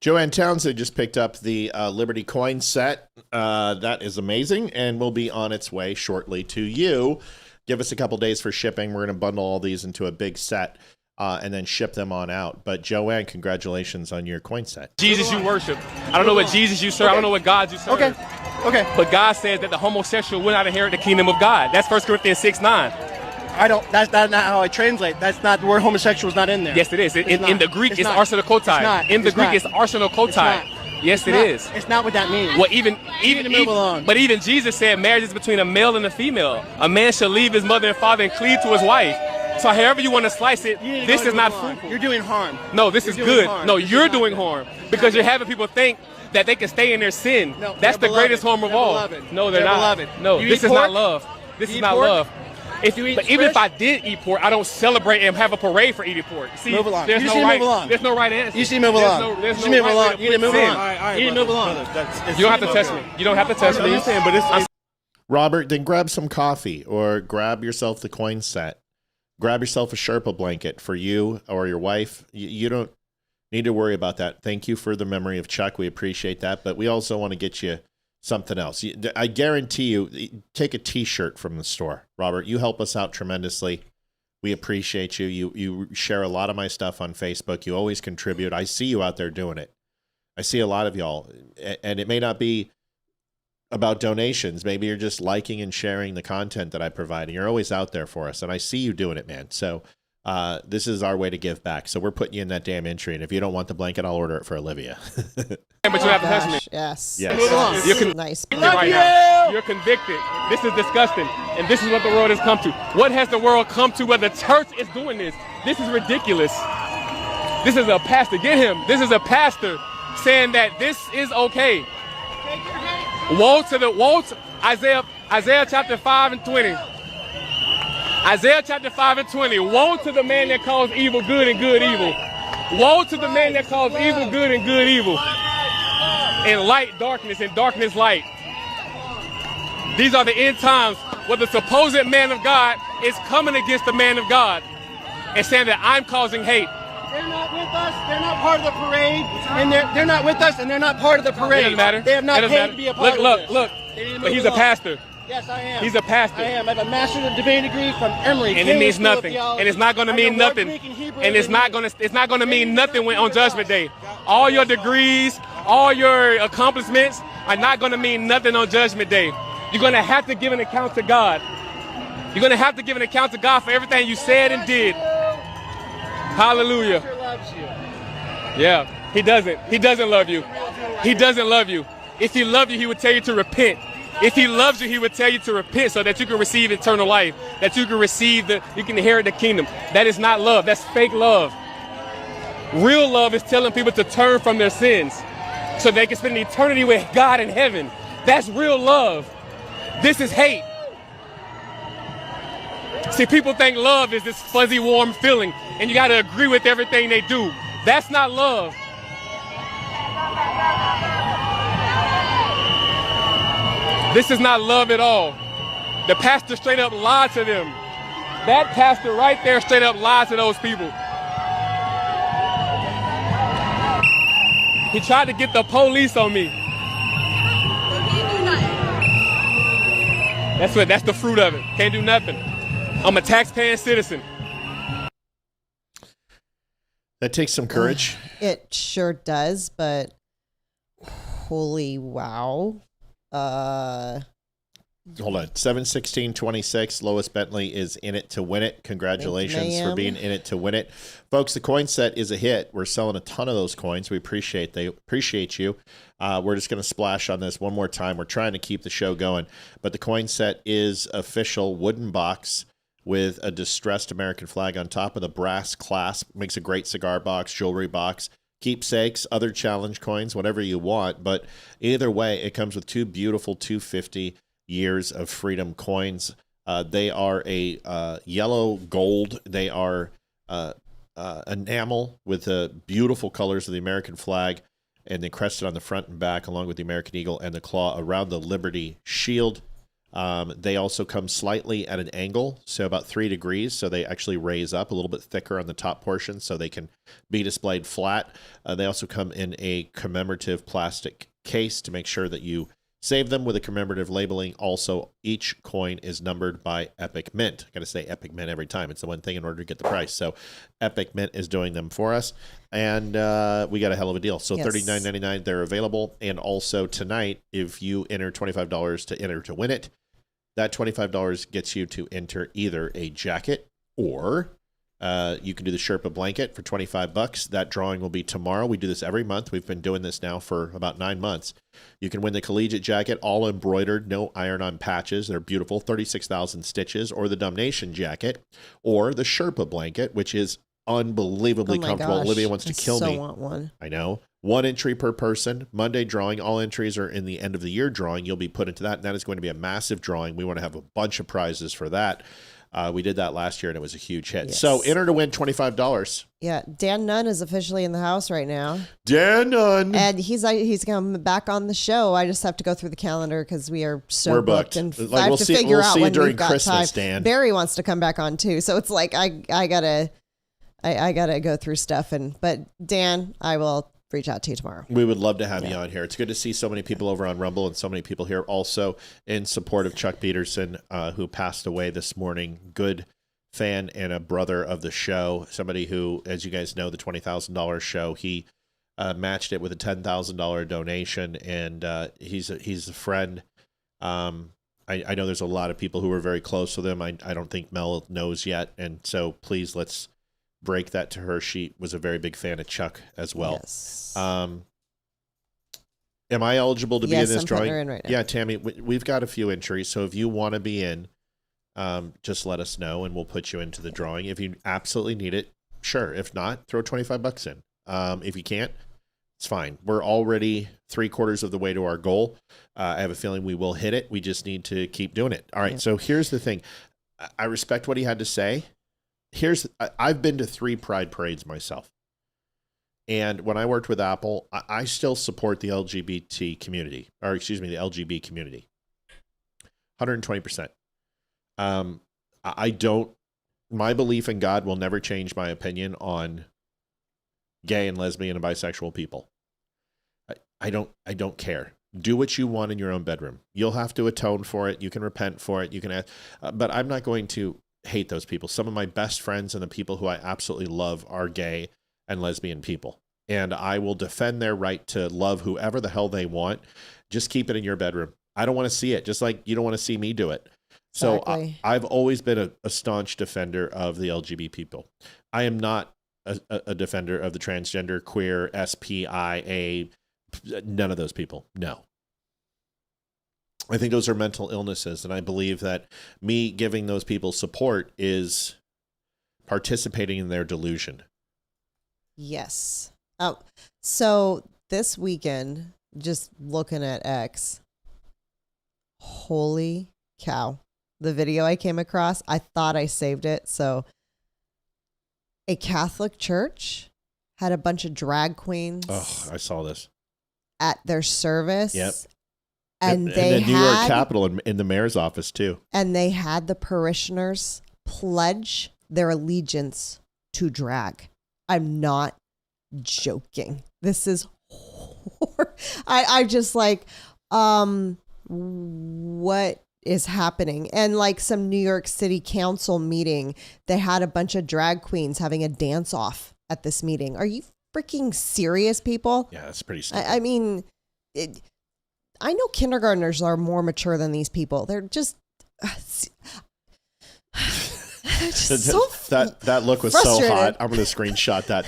Joanne Townsend just picked up the Liberty coin set. That is amazing and will be on its way shortly to you. Give us a couple days for shipping. We're going to bundle all these into a big set and then ship them on out. But Joanne, congratulations on your coin set. Jesus you worship. I don't know what Jesus you serve. I don't know what God you serve. Okay. But God says that the homosexual will not inherit the kingdom of God. That's 1 Corinthians 6:9. That's not how I translate. That's not the word homosexual is not in there. Yes, it is. In the Greek, it's not. arsenokottai. In the Greek, it's arsenokottai. Yes, it is. It's not what that means. Well, even move along. But even Jesus said marriage is between a male and a female. A man shall leave his mother and father and cleave to his wife. So however you want to slice it, this is not fruitful. You're doing harm. No, this is good. No, you're doing harm because you're having people think that they can stay in their sin. No, that's the they're greatest beloved. harm of They're all. beloved. No, they're They're not. beloved. No, You this eat is not pork? love. This You is eat not pork? love. You eat But even if fish? I did eat pork, I don't celebrate and have a parade for eating pork. See, Move along. there's You no see, right. move along. There's no right answer. You see, move along. There's You no see, move right along. way to You need to put move sin. along. You need to move along. You don't have to touch me. You don't have to touch me. Robert, then grab some coffee or grab yourself the coin set. Grab yourself a Sherpa blanket for you or your wife. You don't need to worry about that. Thank you for the memory of Chuck. We appreciate that. But we also want to get you something else. I guarantee you, take a T-shirt from the store. Robert, you help us out tremendously. We appreciate you. You share a lot of my stuff on Facebook. You always contribute. I see you out there doing it. I see a lot of y'all. And it may not be about donations. Maybe you're just liking and sharing the content that I provide. And you're always out there for us. And I see you doing it, man. So this is our way to give back. So we're putting you in that damn entry. And if you don't want the blanket, I'll order it for Olivia. But you don't have to touch me. Yes. Yes. You're Nice. right now. You're convicted. This is disgusting. And this is what the world has come to. What has the world come to where the church is doing this? This is ridiculous. This is a pastor. Get him. This is a pastor saying that this is okay. Woe to Isaiah chapter 5 and 20. Isaiah chapter 5 and 20. Woe to the man that calls evil good and good evil. Woe to the man that calls evil good and good evil. And light darkness and darkness light. These are the end times where the supposed man of God is coming against the man of God and saying that I'm causing hate. They're not with us. They're not part of the parade. And they're not with us, and they're not part of the parade. It doesn't matter. They have not It doesn't paid matter. to be a part Look, of this. look. They need to But move he's a along. pastor. Yes, I am. He's a pastor. I am. I have a master's degree from Emory. And it Cambridge means School of nothing. Theology. And it's not going to I mean know more nothing. Greek and Hebrew And it's than not you. going to mean nothing when on Judgment Day. All your degrees, all your accomplishments are not going to mean nothing on Judgment Day. You're going to have to give an account to God. You're going to have to give an account to God for everything you said and did. Hallelujah. Yeah, he doesn't. He doesn't love you. He doesn't love you. If he loved you, he would tell you to repent. If he loves you, he would tell you to repent so that you can receive eternal life, that you can inherit the kingdom. That is not love. That's fake love. Real love is telling people to turn from their sins so they can spend an eternity with God in heaven. That's real love. This is hate. See, people think love is this fuzzy, warm feeling, and you got to agree with everything they do. That's not love. This is not love at all. The pastor straight up lied to them. That pastor right there straight up lied to those people. He tried to get the police on me. That's the fruit of it. Can't do nothing. I'm a taxpaying citizen. That takes some courage. It sure does, but holy wow. Hold on. 7/16/26. Lois Bentley is in it to win it. Congratulations for being in it to win it. Folks, the coin set is a hit. We're selling a ton of those coins. We appreciate you. We're just going to splash on this one more time. We're trying to keep the show going. But the coin set is official wooden box with a distressed American flag on top of the brass clasp. Makes a great cigar box, jewelry box, keepsakes, other challenge coins, whatever you want. But either way, it comes with two beautiful 250 years of freedom coins. They are a yellow gold. They are enamel with the beautiful colors of the American flag, and they crested on the front and back along with the American eagle and the claw around the Liberty shield. They also come slightly at an angle, so about 3 degrees, so they actually raise up a little bit thicker on the top portion so they can be displayed flat. They also come in a commemorative plastic case to make sure that you save them with a commemorative labeling. Also, each coin is numbered by Epic Mint. I got to say Epic Mint every time. It's the one thing in order to get the price. So Epic Mint is doing them for us, and we got a hell of a deal. So $39.99, they're available. And also tonight, if you enter $25 to enter to win it, that $25 gets you to enter either a jacket or you can do the Sherpa blanket for $25. That drawing will be tomorrow. We do this every month. We've been doing this now for about 9 months. You can win the collegiate jacket, all embroidered, no iron-on patches. They're beautiful, 36,000 stitches, or the Damnation jacket, or the Sherpa blanket, which is unbelievably comfortable. Gosh, Olivia wants to kill me. I want one. I know. 1 entry per person. Monday drawing. All entries are in the end of the year drawing. You'll be put into that, and that is going to be a massive drawing. We want to have a bunch of prizes for that. We did that last year, and it was a huge hit. Yes. So enter to win $25. Yeah, Dan Nunn is officially in the house right now. Dan Nunn. And he's coming back on the show. I just have to go through the calendar because we're We're booked. And Like, I have we'll to see- figure we'll out see you when during we've got Christmas, time. Dan. Barry wants to come back on too, so it's like I gotta go through stuff. But Dan, I will reach out to you tomorrow. We would love to have you on here. It's good to see so many people over on Rumble and so many people here also in support of Chuck Peterson, who passed away this morning. Good fan and a brother of the show. Somebody who, as you guys know, the $20,000 show, he matched it with a $10,000 donation, and he's a friend. I know there's a lot of people who are very close with him. I don't think Mel knows yet, and so please let's break that to her. She was a very big fan of Chuck as well. Yes. Am I eligible to be in this I'm drawing? putting her in right now. Yeah, Tammy, we've got a few entries, so if you want to be in, just let us know and we'll put you into the drawing. If you absolutely need it, sure. If not, throw $25 in. If you can't, it's fine. We're already 3/4 of the way to our goal. I have a feeling we will hit it. We just need to keep doing it. All right. So here's the thing. I respect what he had to say. I've been to 3 Pride parades myself. And when I worked with Apple, I still support the LGBT community, or excuse me, the LGB community. 120%. My belief in God will never change my opinion on gay and lesbian and bisexual people. I don't care. Do what you want in your own bedroom. You'll have to atone for it. You can repent for it. You can ask, but I'm not going to hate those people. Some of my best friends and the people who I absolutely love are gay and lesbian people. And I will defend their right to love whoever the hell they want. Just keep it in your bedroom. I don't want to see it, just like you don't want to see me do it. So Exactly. I've always been a staunch defender of the LGBT people. I am not a defender of the transgender, queer, SPIA, none of those people. No. I think those are mental illnesses, and I believe that me giving those people support is participating in their delusion. Yes. So this weekend, just looking at X, holy cow. The video I came across, I thought I saved it. So a Catholic church had a bunch of drag queens Oh, I saw this. at their service. Yep. And in they the New York had, Capitol in the mayor's office too. and they had the parishioners pledge their allegiance to drag. I'm not joking. This is I just like, what is happening? And like some New York City council meeting, they had a bunch of drag queens having a dance off at this meeting. Are you freaking serious, people? Yeah, that's pretty stupid. I mean, I know kindergartners are more mature than these people. They're just so that look was frustrated. so hot. I'm going to screenshot that.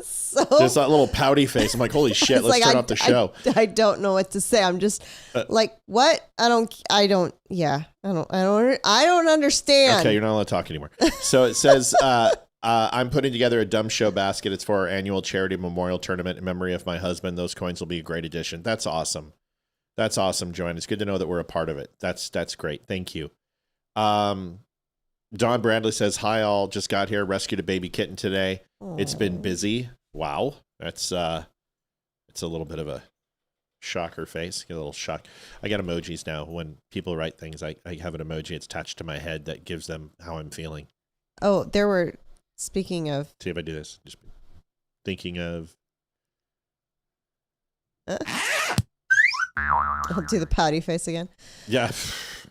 So there's that little pouty face. I'm like, holy shit, it's let's like, turn off the show. I don't know what to say. I'm just like, what? I don't understand. Okay, you're not allowed to talk anymore. So it says, I'm putting together a dumb show basket. It's for our annual charity memorial tournament in memory of my husband. Those coins will be a great addition. That's awesome. That's awesome, Joanne. It's good to know that we're a part of it. That's great. Thank you. Don Bradley says, hi all, just got here, rescued a baby kitten today. It's been busy. Wow. That's it's a little bit of a shocker face. Get a little shock. I got emojis now. When people write things, I have an emoji. It's attached to my head that gives them how I'm feeling. Oh, speaking of. See if I do this. Just thinking of. I'll do the pouty face again. Yeah.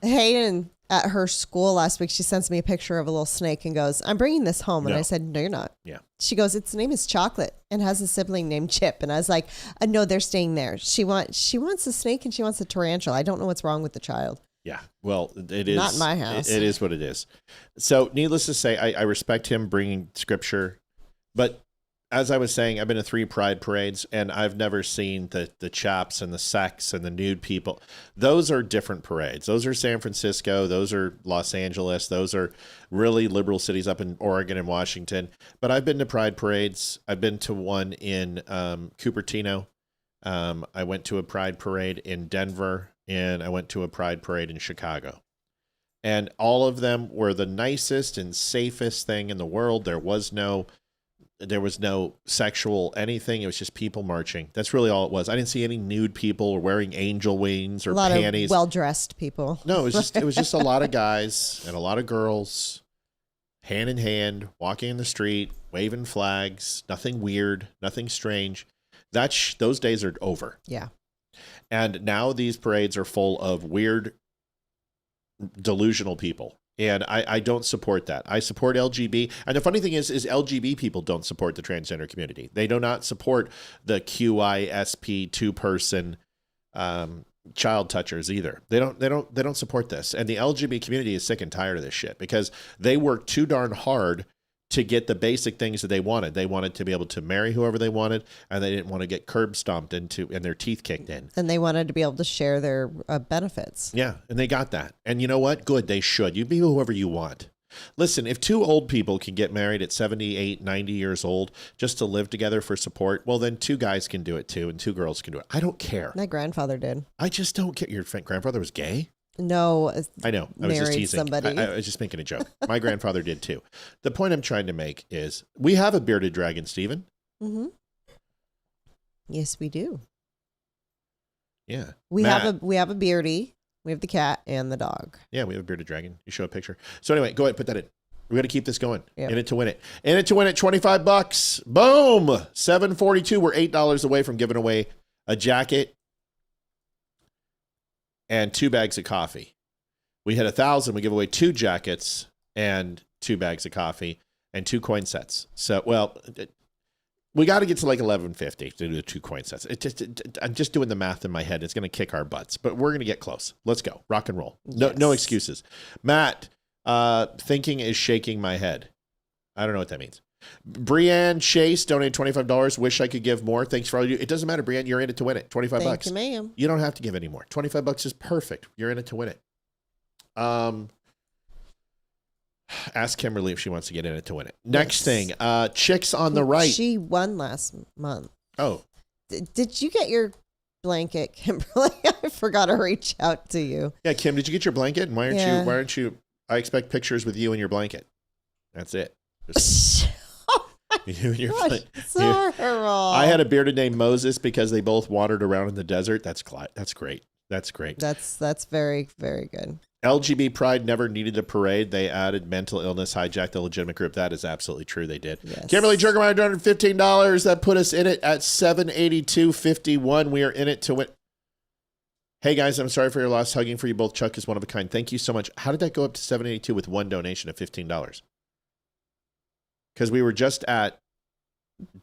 Hayden at her school last week, she sends me a picture of a little snake and goes, I'm bringing this home. And No. I said, no, you're not. Yeah. She goes, its name is Chocolate and has a sibling named Chip. And I was like, no, they're staying there. She wants a snake and she wants a tarantula. I don't know what's wrong with the child. Yeah. Well, it is. Not in my house. It is what it is. So needless to say, I respect him bringing scripture, but as I was saying, I've been to 3 pride parades and I've never seen the chaps and the sex and the nude people. Those are different parades. Those are San Francisco. Those are Los Angeles. Those are really liberal cities up in Oregon and Washington. But I've been to pride parades. I've been to one in Cupertino. I went to a pride parade in Denver and I went to a pride parade in Chicago. And all of them were the nicest and safest thing in the world. There was no sexual anything. It was just people marching. That's really all it was. I didn't see any nude people or wearing angel wings or a lot panties. of well-dressed people. No, it was just a lot of guys and a lot of girls, hand in hand, walking in the street, waving flags. Nothing weird, nothing strange. Those days are over. Yeah. And now these parades are full of weird, delusional people. And I don't support that. I support LGB. And the funny thing is LGB people don't support the transgender community. They do not support the QISP 2-person child touchers either. They don't support this. And the LGBT community is sick and tired of this shit because they work too darn hard to get the basic things that they wanted. They wanted to be able to marry whoever they wanted, and they didn't want to get curb stomped into and their teeth kicked in. And they wanted to be able to share their benefits. Yeah, and they got that. And you know what? Good, they should. You be whoever you want. Listen, if 2 old people can get married at 78, 90 years old just to live together for support, well, then 2 guys can do it too, and 2 girls can do it. I don't care. My grandfather did. I just don't care. Your grandfather was gay? No, I know. I was just teasing. Somebody. I was just making a joke. My grandfather did too. The point I'm trying to make is we have a bearded dragon, Stephen. Mm-hmm. Yes, we do. Yeah. We Matt. have a beardy. We have the cat and the dog. Yeah, we have a bearded dragon. You show a picture. So anyway, go ahead, put that in. We got to keep this going. Yep. In it to win it. In it to win it. $25. Boom. $7.42. We're $8 away from giving away a jacket and 2 bags of coffee. We hit 1,000. We give away 2 jackets and 2 bags of coffee and 2 coin sets. So, well, we got to get to like 1150 to do the 2 coin sets. I'm just doing the math in my head. It's going to kick our butts, but we're going to get close. Let's go. Rock and roll. No excuses. Matt, thinking is shaking my head. I don't know what that means. Brianne Chase donated $25. Wish I could give more. Thanks for all you. It doesn't matter, Brianne. You're in it to win it. $25. Thank you, ma'am. You don't have to give any more. $25 is perfect. You're in it to win it. Ask Kimberly if she wants to get in it to win it. Next thing, Chicks on the Right. She won last month. Oh. Did you get your blanket, Kimberly? I forgot to reach out to you. Yeah, Kim, did you get your blanket? And why aren't you? I expect pictures with you and your blanket. That's it. You and your blanket. I had a bearded named Moses because they both wandered around in the desert. That's great. That's great. That's very, very good. LGB Pride never needed a parade. They added mental illness, hijacked a legitimate group. That is absolutely true. They did. Yes. Kimberly Jerkmeyer, $215. That put us in it at $782.51. We are in it to win. Hey guys, I'm sorry for your loss. Hugging for you both. Chuck is one of a kind. Thank you so much. How did that go up to $782 with one donation of $15? because we were just at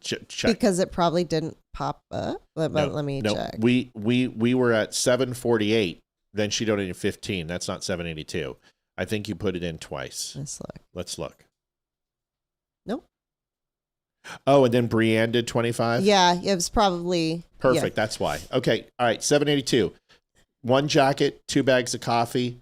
check. Because it probably didn't pop up. Let me check. We were at 748. Then she donated 15. That's not 782. I think you put it in twice. Let's look. Nope. Oh, and then Brienne did 25. Yeah, it was probably perfect. Yeah. That's why. Okay. All right. 782. 1 jacket, 2 bags of coffee.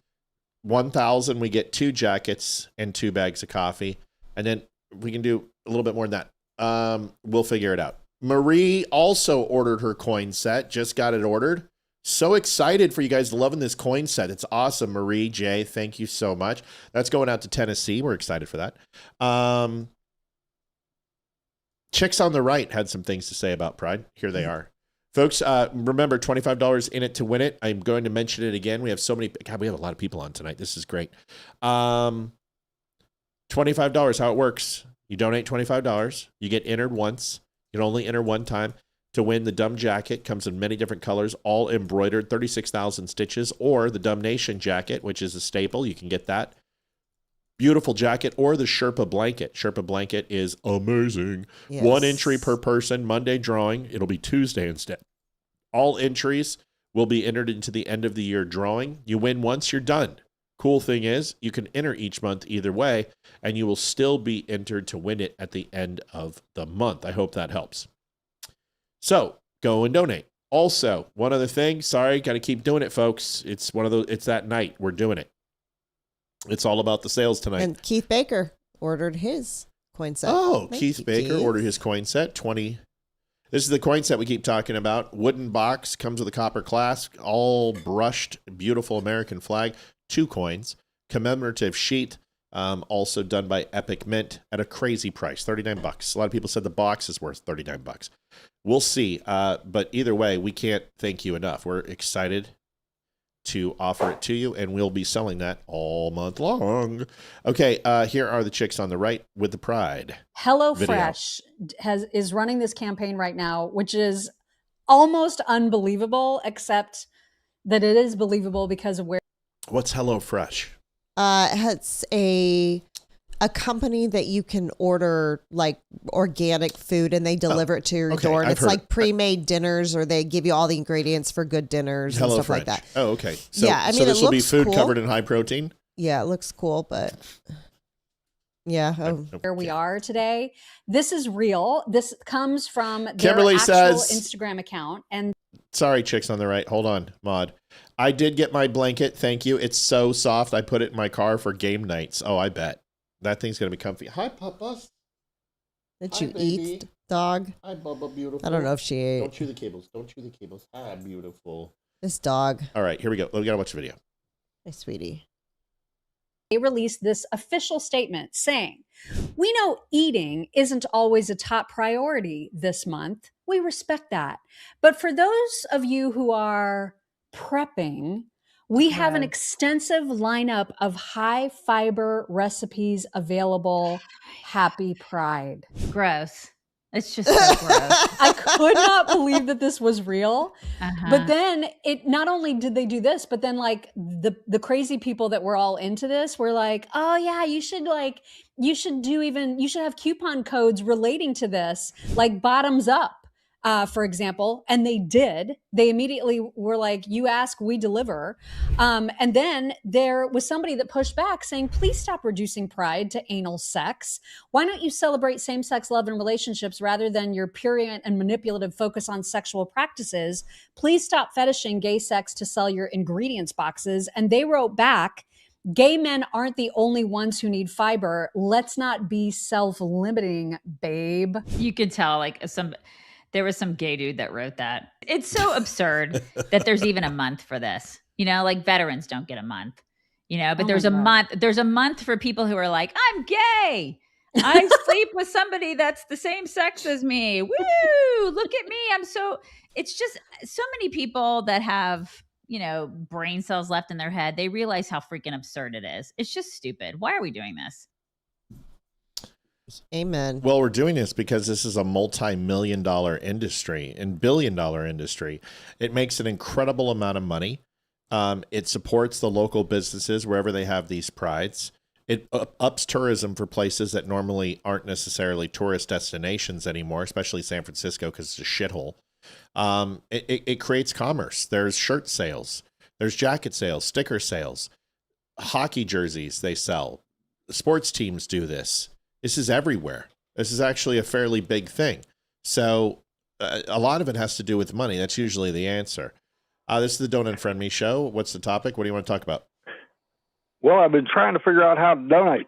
1,000. We get 2 jackets and 2 bags of coffee, and then we can do a little bit more than that. We'll figure it out. Marie also ordered her coin set. Just got it ordered. So excited for you guys loving this coin set. It's awesome, Marie, Jay. Thank you so much. That's going out to Tennessee. We're excited for that. Chicks on the Right had some things to say about Pride. Here they are. Folks, remember, $25 in it to win it. I'm going to mention it again. We have so many. God, we have a lot of people on tonight. This is great. $25, how it works. You donate $25. You get entered once. You can only enter one time to win the Dumb Jacket. Comes in many different colors, all embroidered, 36,000 stitches, or the Dumb Nation Jacket, which is a staple. You can get that. Beautiful jacket, or the Sherpa Blanket. Sherpa Blanket is amazing. Yes. 1 entry per person, Monday drawing. It'll be Tuesday instead. All entries will be entered into the end of the year drawing. You win once, you're done. Cool thing is, you can enter each month either way, and you will still be entered to win it at the end of the month. I hope that helps. So, go and donate. Also, one other thing. Sorry, got to keep doing it, folks. It's one of those. It's that night. We're doing it. It's all about the sales tonight. And Keith Baker ordered his coin set. Oh, Keith Baker ordered his coin set. 20. This is the coin set we keep talking about. Wooden box, comes with a copper clasp, all brushed, beautiful American flag. 2 coins. Commemorative sheet, also done by Epic Mint at a crazy price, $39. A lot of people said the box is worth $39. We'll see. But either way, we can't thank you enough. We're excited to offer it to you, and we'll be selling that all month long. Okay, here are the chicks on the right with the Pride. HelloFresh is running this campaign right now, which is almost unbelievable, except that it is believable because of where. What's HelloFresh? It's a company that you can order like organic food and they deliver it to your door. And it's like pre-made dinners, or they give you all the ingredients for good dinners and stuff like that. Oh, okay. So, yeah, I mean, so this will be food cool. covered in high protein? Yeah, it looks cool, but yeah. Where we are today. This is real. This comes from their Kimberly actual says, Instagram account. And sorry, chicks on the right. Hold on, Maud. I did get my blanket. Thank you. It's so soft. I put it in my car for game nights. Oh, I bet. That thing's going to be comfy. Hi, Papa. Did you eat, dog? Hi, Bubba, beautiful. I don't know if she ate. Don't chew the cables. Don't chew the cables. Hi, beautiful. This dog. All right, here we go. We got to watch the video. Hey, sweetie. they released this official statement saying, "We know eating isn't always a top priority this month. We respect that. But for those of you who are prepping, we have an extensive lineup of high fiber recipes available. Happy Pride." Gross. It's just so gross. I could not believe that this was real. But then it not only did they do this, but then like the crazy people that were all into this were like, "Oh yeah, you should have coupon codes relating to this, like bottoms up." For example, and they did. They immediately were like, "You ask, we deliver." And then there was somebody that pushed back saying, "Please stop reducing pride to anal sex. Why don't you celebrate same-sex love and relationships rather than your purient and manipulative focus on sexual practices? Please stop fetishing gay sex to sell your ingredients boxes." And they wrote back, "Gay men aren't the only ones who need fiber. Let's not be self-limiting, babe." You could tell there was some gay dude that wrote that. It's so absurd that there's even a month for this. You know, like veterans don't get a month, but there's a month. There's a month for people who are like, "I'm gay. I sleep with somebody that's the same sex as me. Woo! Look at me. It's just so many people that have, brain cells left in their head. They realize how freaking absurd it is. It's just stupid. Why are we doing this? Amen. Well, we're doing this because this is a multi-million-dollar industry and billion-dollar industry. It makes an incredible amount of money. It supports the local businesses wherever they have these prides. It ups tourism for places that normally aren't necessarily tourist destinations anymore, especially San Francisco because it's a shithole. It creates commerce. There's shirt sales. There's jacket sales, sticker sales, hockey jerseys they sell. Sports teams do this. This is everywhere. This is actually a fairly big thing. So a lot of it has to do with money. That's usually the answer. This is the Don't Unfriend Me show. What's the topic? What do you want to talk about? Well, I've been trying to figure out how to donate.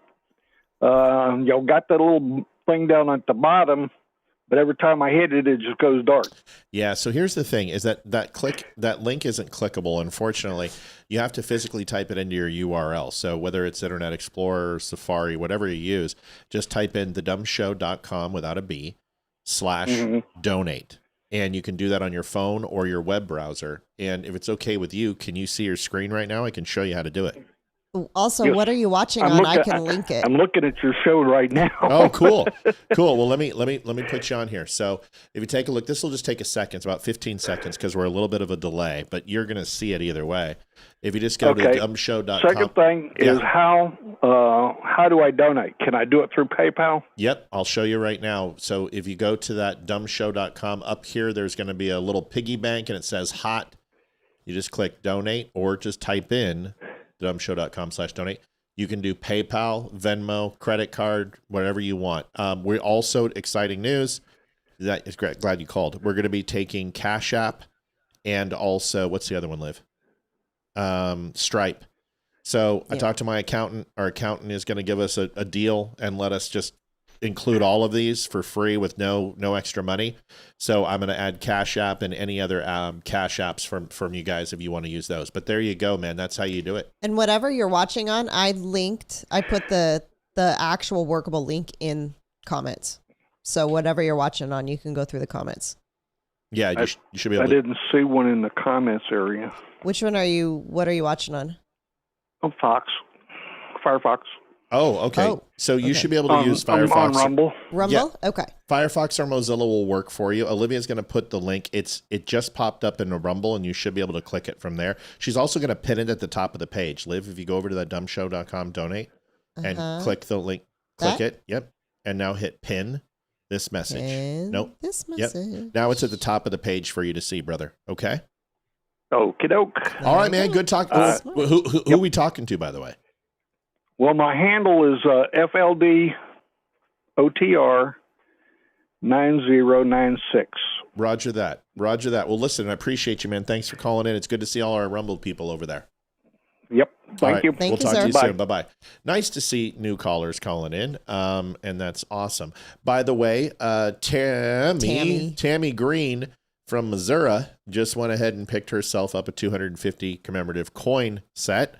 Y'all got that little thing down at the bottom, but every time I hit it, it just goes dark. Yeah. So here's the thing: is that link isn't clickable. Unfortunately, you have to physically type it into your URL. So whether it's Internet Explorer, Safari, whatever you use, just type in thedumbshow.com without a B / donate. And you can do that on your phone or your web browser. And if it's okay with you, can you see your screen right now? I can show you how to do it. Also, Yes. what are you watching on? I can link it. I'm looking at your show right now. Oh, cool. Cool. Well, let me put you on here. So if you take a look, this will just take a second. It's about 15 seconds because we're a little bit of a delay, but you're going to see it either way. If you just go to dumbshow.com. Second thing is how do I donate? Can I do it through PayPal? Yep, I'll show you right now. So if you go to that dumbshow.com, up here, there's going to be a little piggy bank and it says hot. You just click donate or just type in dumbshow.com/donate. You can do PayPal, Venmo, credit card, whatever you want. We're also, exciting news, that is great. Glad you called. We're going to be taking Cash App and also, what's the other one, Liv? Stripe. So I talked to my accountant. Our accountant is going to give us a deal and let us just include all of these for free with no extra money. So I'm going to add Cash App and any other Cash Apps from you guys if you want to use those. But there you go, man. That's how you do it. And whatever you're watching on, I put the actual workable link in comments. So whatever you're watching on, you can go through the comments. Yeah, you should be able I didn't see one in the comments area. What are you watching on? On Firefox. Oh, okay. So you should be able to use Firefox. On Rumble. Rumble? Yeah. Okay. Firefox or Mozilla will work for you. Olivia's going to put the link. It just popped up in a Rumble, and you should be able to click it from there. She's also going to pin it at the top of the page. Liv, if you go over to that dumbshow.com, donate, and click the link. Click it. Yep. And now hit pin this message. Nope. This message. Yep. Now it's at the top of the page for you to see, brother. Okay? Okie doke. All right, man. Good talk. Who are we talking to, by the way? Well, my handle is FLDOTR 9096. Roger that. Well, listen, I appreciate you, man. Thanks for calling in. It's good to see all our Rumble people over there. Yep. Thank you. We'll talk to you soon. Bye-bye. Nice to see new callers calling in, and that's awesome. By the way, Tammy Green from Missouri just went ahead and picked herself up a 250 commemorative coin set.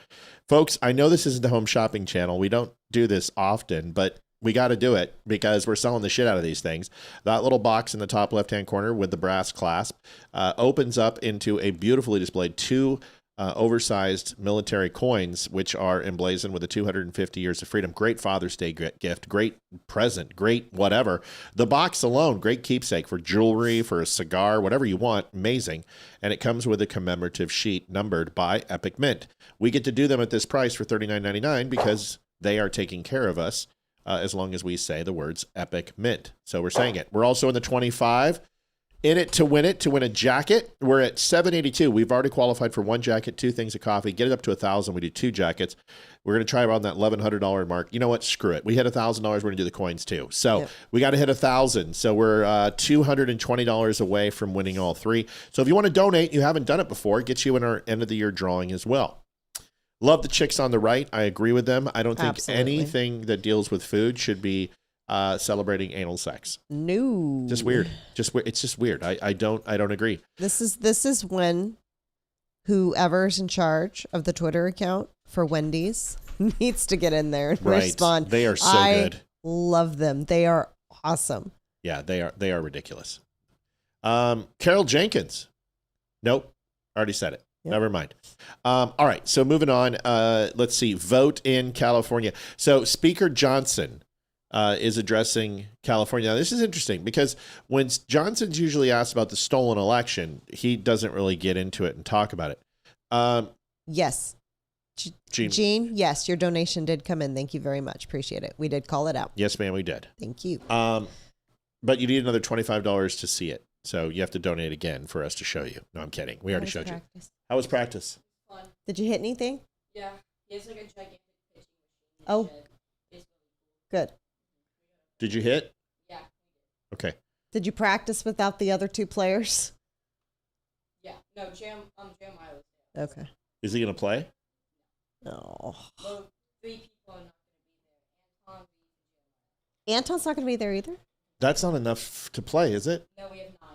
Folks, I know this isn't the Home Shopping Channel. We don't do this often, but we got to do it because we're selling the shit out of these things. That little box in the top left-hand corner with the brass clasp opens up into a beautifully displayed two oversized military coins, which are emblazoned with the 250 years of freedom. Great Father's Day gift, great present, great whatever. The box alone, great keepsake for jewelry, for a cigar, whatever you want, amazing. And it comes with a commemorative sheet numbered by Epic Mint. We get to do them at this price for $39.99 because they are taking care of us as long as we say the words Epic Mint. So we're saying it. We're also in the 25. In it to win a jacket. We're at $782. We've already qualified for one jacket, two things of coffee. Get it up to $1,000. We do two jackets. We're going to try around that $1,100 mark. You know what? Screw it. We hit $1,000. We're going to do the coins too. So we got to hit $1,000. So we're $220 away from winning all three. So if you want to donate, you haven't done it before, it gets you in our end of the year drawing as well. Love the chicks on the right. I agree with them. I don't think anything that deals with food should be celebrating anal sex. No. Just weird. It's just weird. I don't agree. This is when whoever's in charge of the Twitter account for Wendy's needs to get in there and respond. They are so good. Love them. They are awesome. Yeah, they are ridiculous. Carol Jenkins. Nope. Already said it. Yep. Never mind. All right. So moving on. Let's see. Vote in California. So Speaker Johnson is addressing California. Now, this is interesting because when Johnson's usually asked about the stolen election, he doesn't really get into it and talk about it. Yes. Jean, yes, your donation did come in. Thank you very much. Appreciate it. We did call it out. Yes, ma'am, we did. Thank you. But you need another $25 to see it. So you have to donate again for us to show you. No, I'm kidding. We already showed you. How was practice? Did you hit anything? Yeah. He has like a gigantic pitching machine. Oh, good. Did you hit? Yeah. Okay. Did you practice without the other two players? Yeah. No, Jam Miley. Okay. Is he going to play? No. Well, 3 people are not going to be there. Anton's not going to be there either? That's not enough to play, is it? No, we have 9.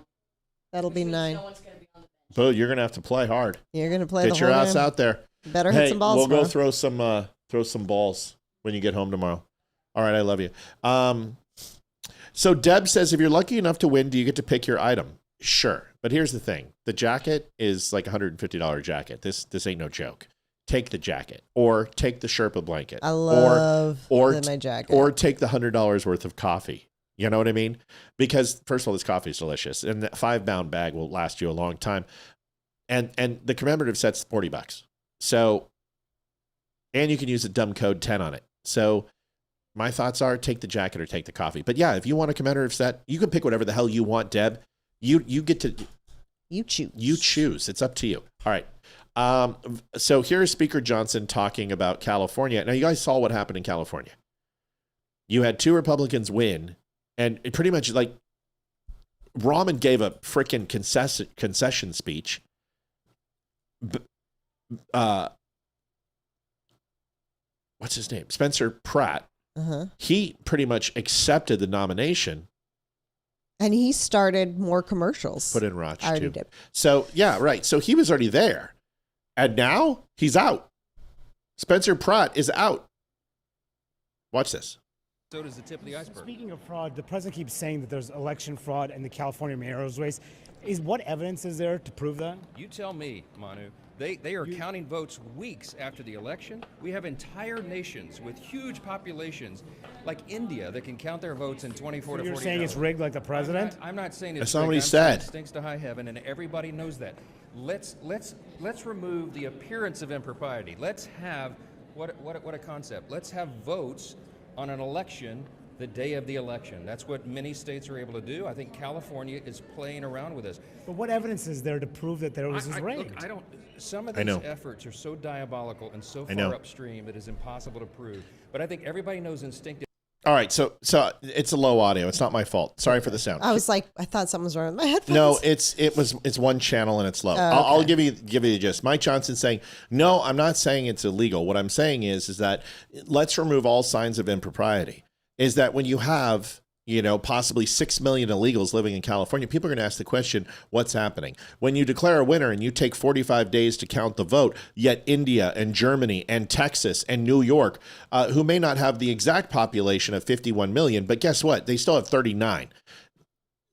That'll be 9. No one's going to be on the bench. Boo, you're going to have to play hard. You're going to play Get the your whole ass game. out there. Better hey, hit some balls. We'll go tomorrow. throw some balls when you get home tomorrow. All right, I love you. So Deb says, if you're lucky enough to win, do you get to pick your item? Sure. But here's the thing. The jacket is like a $150 jacket. This ain't no joke. Take the jacket or take the Sherpa blanket. I love my jacket. Or take the $100 worth of coffee. You know what I mean? Because first of all, this coffee is delicious. And that 5-pound bag will last you a long time. And the commemorative set's $40. So, and you can use a dumb code 10 on it. So my thoughts are take the jacket or take the coffee. But yeah, if you want a commemorative set, you can pick whatever the hell you want, Deb. You get to... You choose. You choose. It's up to you. All right. So here's Speaker Johnson talking about California. Now, you guys saw what happened in California. You had 2 Republicans win, and it pretty much like Rahman gave a freaking concession speech. What's his name? Spencer Pratt. He pretty much accepted the nomination. And he started more commercials. Put in Roch, I already too. did. So, yeah, right. So he was already there. And now he's out. Spencer Pratt is out. Watch this. So does the tip of the iceberg. Speaking of fraud, the president keeps saying that there's election fraud in the California mayor's race. What evidence is there to prove that? You tell me, Manu. They are counting votes weeks after the election. We have entire nations with huge populations, like India, that can count their votes in 24 to 48 You're saying hours. it's rigged like the president? I'm not saying it's That's not rigged. what he I'm saying said. It stinks to high heaven, and everybody knows that. Let's remove the appearance of impropriety. Let's have what a concept. Let's have votes on an election the day of the election. That's what many states are able to do. I think California is playing around with this. But what evidence is there to prove that there was rigged? Look, some of these efforts are so diabolical and so far upstream it is impossible to prove. But I think everybody knows instinctively. All right, so it's a low audio. It's not my fault. Sorry for the sound. I was like, I thought something was wrong with my headphones. No, it's one channel and it's low. Okay. I'll give you the gist. Mike Johnson saying, no, I'm not saying it's illegal. What I'm saying is that let's remove all signs of impropriety. Is that when you have, possibly 6 million illegals living in California, people are going to ask the question, what's happening? When you declare a winner and you take 45 days to count the vote, yet India and Germany and Texas and New York, who may not have the exact population of 51 million, but guess what? They still have 39.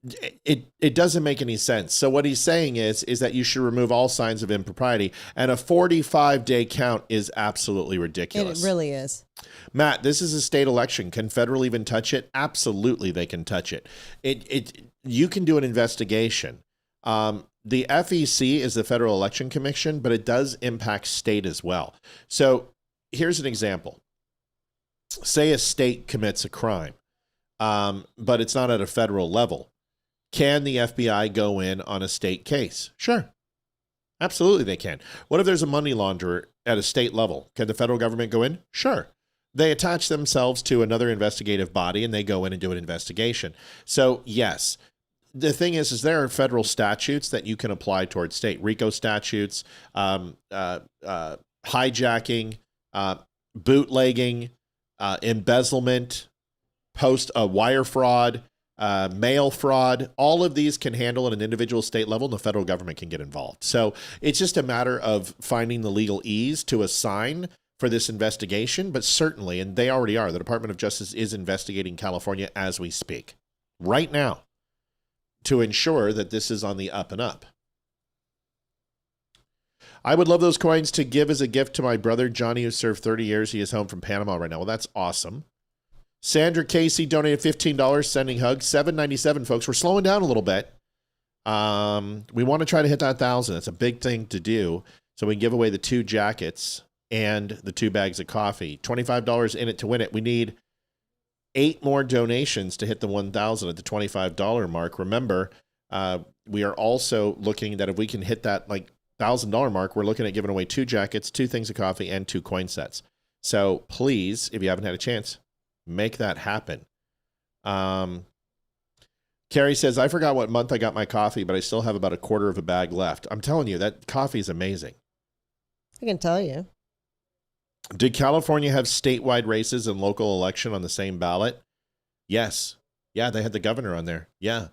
It doesn't make any sense. So what he's saying is that you should remove all signs of impropriety, and a 45-day count is absolutely ridiculous. It really is. Matt, this is a state election. Can federal even touch it? Absolutely, they can touch it. You can do an investigation. The FEC is the Federal Election Commission, but it does impact state as well. So here's an example. Say a state commits a crime, but it's not at a federal level. Can the FBI go in on a state case? Sure. Absolutely they can. What if there's a money launderer at a state level? Can the federal government go in? Sure. They attach themselves to another investigative body and they go in and do an investigation. So yes, the thing is there are federal statutes that you can apply towards state. RICO statutes, hijacking, bootlegging, embezzlement, wire fraud, mail fraud, all of these can handle at an individual state level and the federal government can get involved. So it's just a matter of finding the legal ease to assign for this investigation, but certainly, and they already are, the Department of Justice is investigating California as we speak right now to ensure that this is on the up and up. I would love those coins to give as a gift to my brother, Johnny, who served 30 years. He is home from Panama right now. Well, that's awesome. Sandra Casey donated $15, sending hugs. $7.97, folks. We're slowing down a little bit. We want to try to hit that 1,000. It's a big thing to do. So we can give away the 2 jackets. and the 2 bags of coffee. $25 in it to win it. We need 8 more donations to hit the 1,000 at the $25 mark. Remember, we are also looking that if we can hit that like $1,000 mark, we're looking at giving away 2 jackets, 2 things of coffee, and 2 coin sets. So please, if you haven't had a chance, make that happen. Carrie says, I forgot what month I got my coffee, but I still have about a quarter of a bag left. I'm telling you, that coffee is amazing. I can tell you. Did California have statewide races and local election on the same ballot? Yes. Yeah, they had the governor on there. Yeah.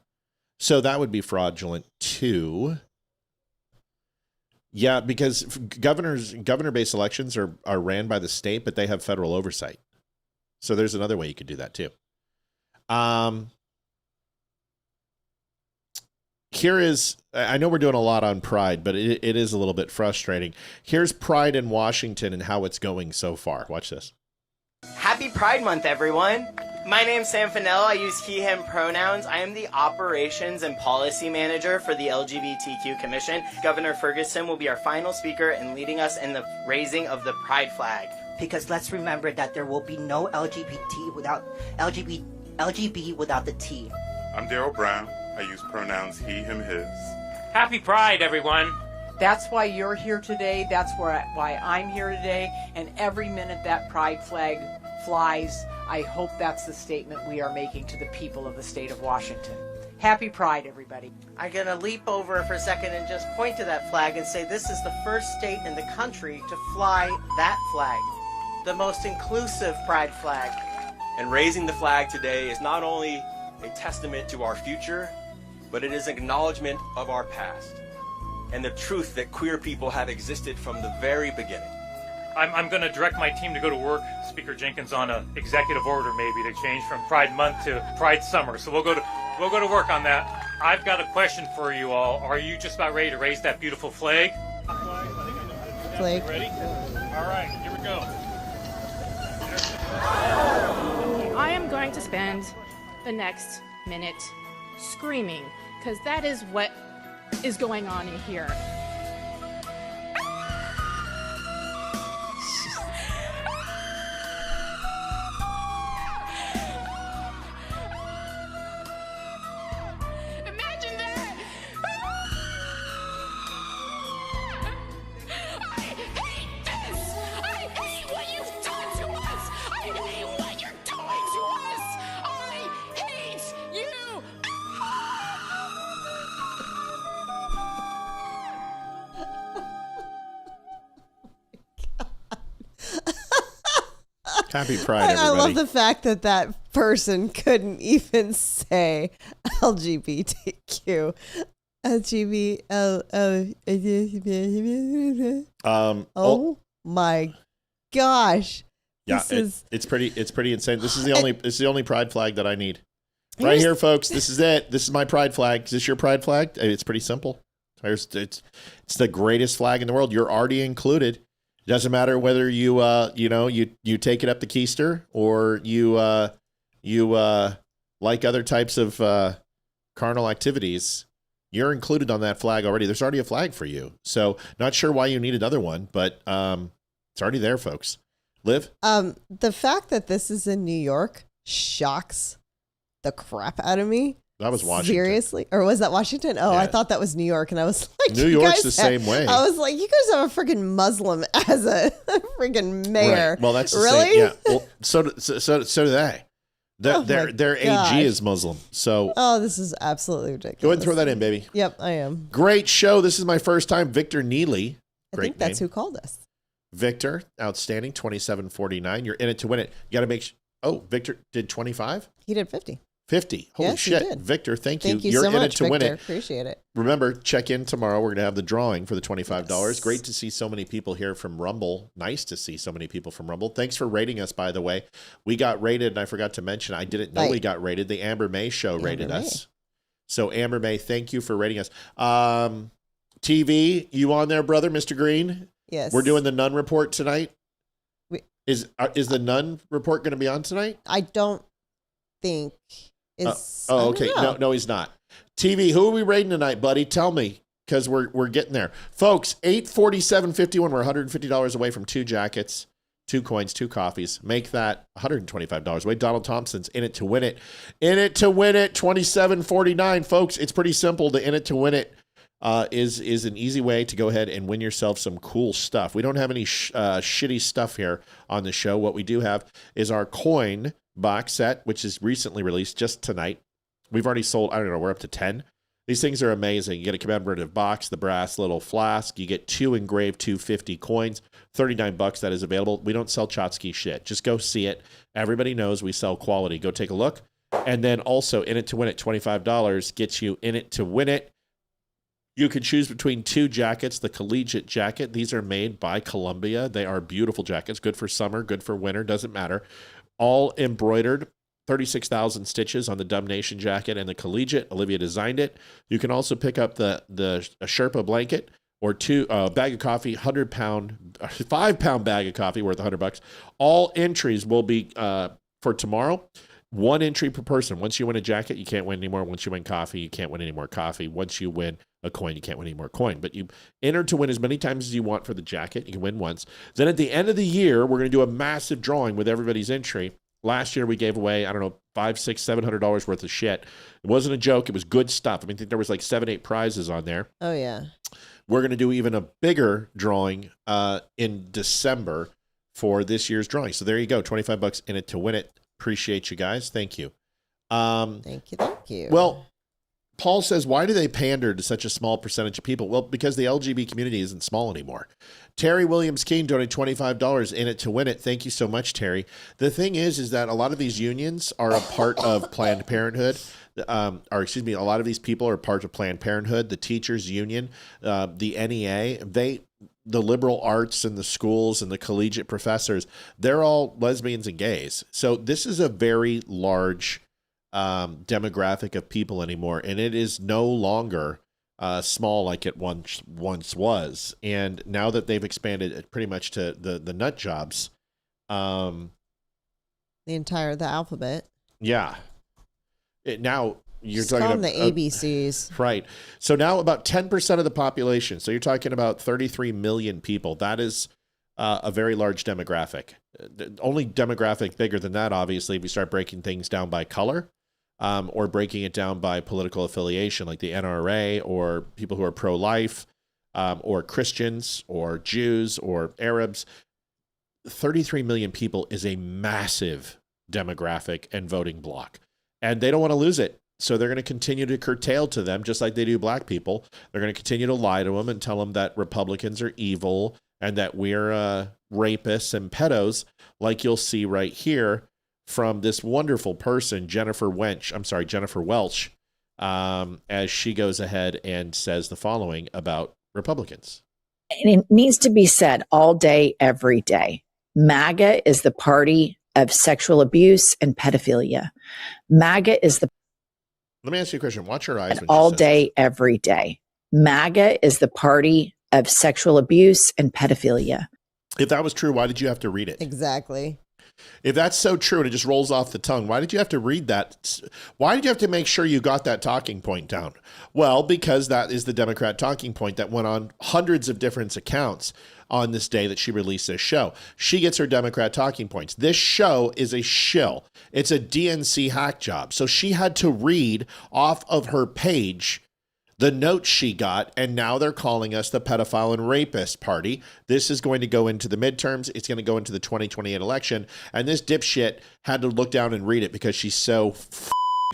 So that would be fraudulent too. Yeah, because governor-based elections are ran by the state, but they have federal oversight. So there's another way you could do that too. Here is, I know we're doing a lot on Pride, but it is a little bit frustrating. Here's Pride in Washington and how it's going so far. Watch this. Happy Pride Month, everyone. My name's Sam Fennell. I use he, him pronouns. I am the Operations and Policy Manager for the LGBTQ Commission. Governor Ferguson will be our final speaker and leading us in the raising of the Pride flag. Because let's remember that there will be no LGBT without LGBT without the T. I'm Daryl Brown. I use pronouns he, him, his. Happy Pride, everyone. That's why you're here today. That's why I'm here today. And every minute that pride flag flies, I hope that's the statement we are making to the people of the state of Washington. Happy Pride, everybody. I'm going to leap over for a second and just point to that flag and say this is the first state in the country to fly that flag. The most inclusive pride flag. And raising the flag today is not only a testament to our future, but it is an acknowledgement of our past and the truth that queer people have existed from the very beginning. I'm going to direct my team to go to work, Speaker Jenkins, on an executive order maybe to change from Pride Month to Pride Summer. So we'll go to work on that. I've got a question for you all. Are you just about ready to raise that beautiful flag? Flag. Ready? All right, here we go. I am going to spend the next minute screaming, because that is what is going on in here. Imagine that! I hate this! I hate what you've done to us! I hate what you're doing to us! I hate you! Happy Pride, everybody. I love the fact that that person couldn't even say LGBTQ. Oh my gosh. Yeah, it's pretty insane. This is the only pride flag that I need. Right here, folks. This is it. This is my pride flag. Is this your pride flag? It's pretty simple. It's the greatest flag in the world. You're already included. It doesn't matter whether you you take it up the keister or you like other types of carnal activities. You're included on that flag already. There's already a flag for you. So not sure why you need another one, but it's already there, folks. Liv? The fact that this is in New York shocks the crap out of me. That was Washington. Seriously? Or was that Washington? Oh, Yeah. I thought that was New York. And I was like, New you York's guys the same way. I was like, you guys have a freaking Muslim as a freaking mayor. Right. Well, that's the really? same. Yeah. Well, so do they. Their gosh. AG is Muslim. So Oh, this is absolutely ridiculous. go ahead and throw that in, baby. Yep, I am. Great show. This is my first time. Victor Neely. I Great think that's name. who called us. Victor, outstanding. 2749. You're in it to win it. You got to make. Oh, Victor did 25. He did 50. 50. Holy Yes, he shit, did. Victor! Thank you. Thank you You're so in much, it to Victor. win it. Appreciate it. Remember, check in tomorrow. We're going to have the drawing for the $25. Yes. Great to see so many people here from Rumble. Nice to see so many people from Rumble. Thanks for rating us, by the way. We got rated, and I forgot to mention, I didn't know we got rated. The Amber May Show rated us. So, Amber May, thank you for rating us. TV, you on there, brother, Mr. Green? Yes. We're doing the Nun Report tonight. Is the Nun Report going to be on tonight? I don't think is. I don't Okay. know. No, he's not. TV, who are we rating tonight, buddy? Tell me. because we're getting there. Folks, 847.51. We're $150 away from 2 jackets, 2 coins, 2 coffees. Make that $125 away. Donald Thompson's in it to win it. In it to win it, 27.49. Folks, it's pretty simple. The in it to win it is an easy way to go ahead and win yourself some cool stuff. We don't have any shitty stuff here on the show. What we do have is our coin box set, which is recently released just tonight. We've already sold, I don't know, we're up to 10. These things are amazing. You get a commemorative box, the brass little flask. You get 2 engraved 250 coins, $39 that is available. We don't sell Chotsky shit. Just go see it. Everybody knows we sell quality. Go take a look. And then also in it to win it, $25 gets you in it to win it. You can choose between 2 jackets, the collegiate jacket. These are made by Columbia. They are beautiful jackets, good for summer, good for winter, doesn't matter. All embroidered, 36,000 stitches on the Dumb Nation jacket and the collegiate. Olivia designed it. You can also pick up a Sherpa blanket or 2 bag of coffee, 5-pound bag of coffee worth $100. All entries will be for tomorrow. 1 entry per person. Once you win a jacket, you can't win anymore. Once you win coffee, you can't win any more coffee. Once you win a coin, you can't win any more coin. But you enter to win as many times as you want for the jacket. You can win once. Then at the end of the year, we're going to do a massive drawing with everybody's entry. Last year, we gave away, I don't know, $500, $600, $700 worth of shit. It wasn't a joke. It was good stuff. I mean, I think there was like 7, 8 prizes on there. Oh, yeah. We're going to do even a bigger drawing in December for this year's drawing. So there you go, $25 in it to win it. Appreciate you guys. Thank you. Thank you. Well, Paul says, why do they pander to such a small percentage of people? Well, because the LGBT community isn't small anymore. Terry Williams-Keene donated $25 in it to win it. Thank you so much, Terry. The thing is that a lot of these unions are a part of Planned Parenthood. A lot of these people are part of Planned Parenthood, the teachers union, the NEA. The liberal arts and the schools and the collegiate professors, they're all lesbians and gays. So this is a very large demographic of people anymore, and it is no longer small like it once was. And now that they've expanded it pretty much to the nut jobs, the alphabet. Yeah. Now you're Just talking call them about the ABCs. Right. So now about 10% of the population. So you're talking about 33 million people. That is a very large demographic. The only demographic bigger than that, obviously, if we start breaking things down by color, or breaking it down by political affiliation, like the NRA, or people who are pro-life, or Christians, or Jews, or Arabs. 33 million people is a massive demographic and voting bloc. And they don't want to lose it. So they're going to continue to curtail to them, just like they do black people. They're going to continue to lie to them and tell them that Republicans are evil and that we're rapists and pedos, like you'll see right here from this wonderful person, Jennifer Welch, as she goes ahead and says the following about Republicans. And it needs to be said all day, every day. MAGA is the party of sexual abuse and pedophilia. MAGA is the Let me ask you a question. Watch your eyes. When all day, every day. MAGA is the party of sexual abuse and pedophilia. If that was true, why did you have to read it? Exactly. If that's so true and it just rolls off the tongue, why did you have to read that? Why did you have to make sure you got that talking point down? Well, because that is the Democrat talking point that went on hundreds of different accounts on this day that she released this show. She gets her Democrat talking points. This show is a shill. It's a DNC hack job. So she had to read off of her page the notes she got, and now they're calling us the pedophile and rapist party. This is going to go into the midterms. It's going to go into the 2028 election. And this dipshit had to look down and read it because she's so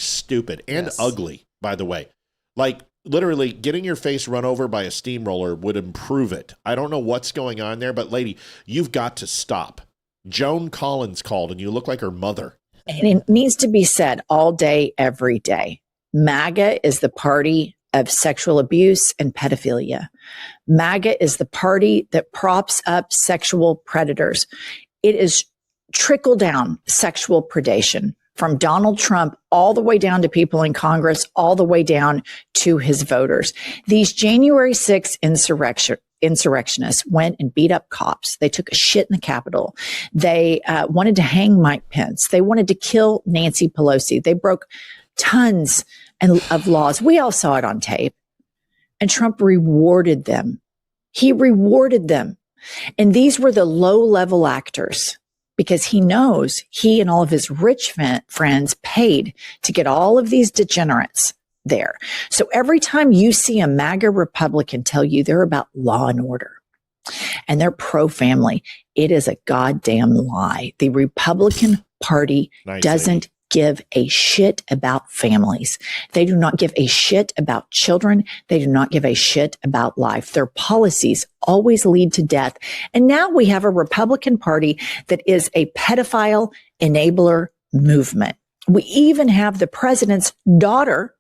stupid and ugly, by the way. Like, literally, getting your face run over by a steamroller would improve it. I don't know what's going on there, but lady, you've got to stop. Joan Collins called, and you look like her mother. And it needs to be said all day, every day. MAGA is the party of sexual abuse and pedophilia. MAGA is the party that props up sexual predators. It is trickle down sexual predation from Donald Trump all the way down to people in Congress, all the way down to his voters. These January 6th insurrectionists went and beat up cops. They took a shit in the Capitol. They wanted to hang Mike Pence. They wanted to kill Nancy Pelosi. They broke tons of laws. We all saw it on tape. And Trump rewarded them. He rewarded them. And these were the low-level actors because he knows he and all of his rich friends paid to get all of these degenerates there. So every time you see a MAGA Republican tell you they're about law and order and they're pro-family, it is a goddamn lie. The Republican Party doesn't give a shit about families. They do not give a shit about children. They do not give a shit about life. Their policies always lead to death. And now we have a Republican Party that is a pedophile enabler movement. We even have the president's daughter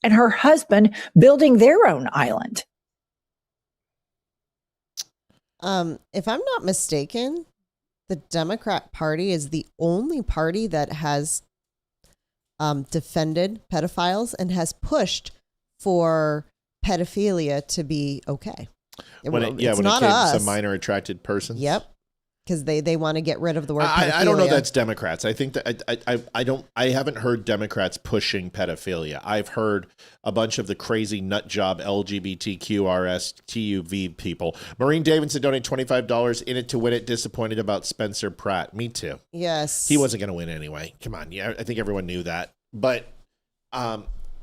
and her husband building their own island. If I'm not mistaken, the Democrat Party is the only party that has defended pedophiles and has pushed for pedophilia to be okay. When it came to minor attracted persons. Yep. Because they want to get rid of the word pedophilia. I don't know that's Democrats. I think that I haven't heard Democrats pushing pedophilia. I've heard a bunch of the crazy nut job LGBTQRSTUV people. Maureen Davidson donate $25 in it to win it. Disappointed about Spencer Pratt. Me too. Yes. He wasn't going to win anyway. Come on. Yeah, I think everyone knew that. But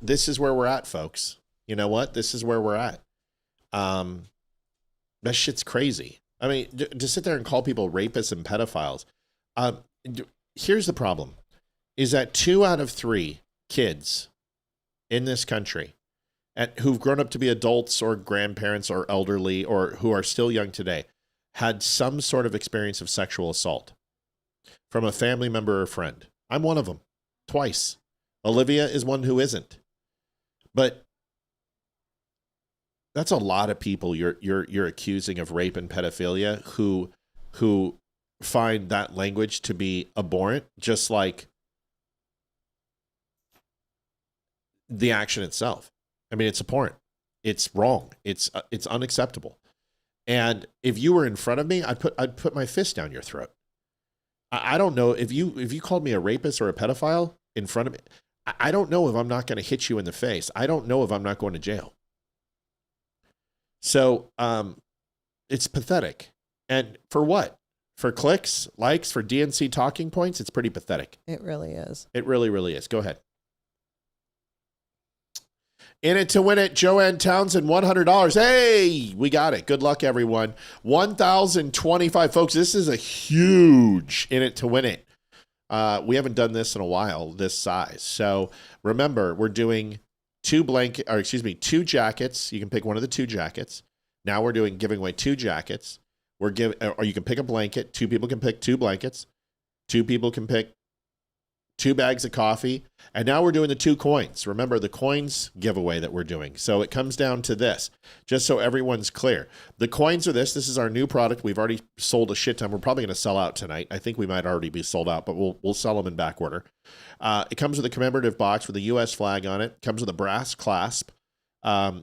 this is where we're at, folks. You know what? This is where we're at. That shit's crazy. I mean, to sit there and call people rapists and pedophiles. Here's the problem, is that 2 out of 3 kids in this country who've grown up to be adults or grandparents or elderly or who are still young today had some sort of experience of sexual assault from a family member or friend. I'm one of them, twice. Olivia is one who isn't. But that's a lot of people you're accusing of rape and pedophilia who find that language to be abhorrent, just like the action itself. I mean, it's abhorrent. It's wrong. It's unacceptable. And if you were in front of me, I'd put my fist down your throat. I don't know if you called me a rapist or a pedophile in front of me. I don't know if I'm not going to hit you in the face. I don't know if I'm not going to jail. So it's pathetic. And for what? For clicks, likes, for DNC talking points? It's pretty pathetic. It really is. It really, really is. Go ahead. In it to win it, Joanne Townsend, $100. Hey, we got it. Good luck, everyone. 1,025. Folks, this is a huge in it to win it. We haven't done this in a while, this size. So remember, we're doing two jackets. You can pick one of the 2 jackets. Now we're giving away 2 jackets. Or you can pick a blanket. 2 people can pick 2 blankets. 2 people can pick 2 bags of coffee. And now we're doing the 2 coins. Remember the coins giveaway that we're doing. So it comes down to this, just so everyone's clear. The coins are this. This is our new product. We've already sold a shit ton. We're probably going to sell out tonight. I think we might already be sold out, but we'll sell them in back order. It comes with a commemorative box with a U.S. flag on it. It comes with a brass clasp.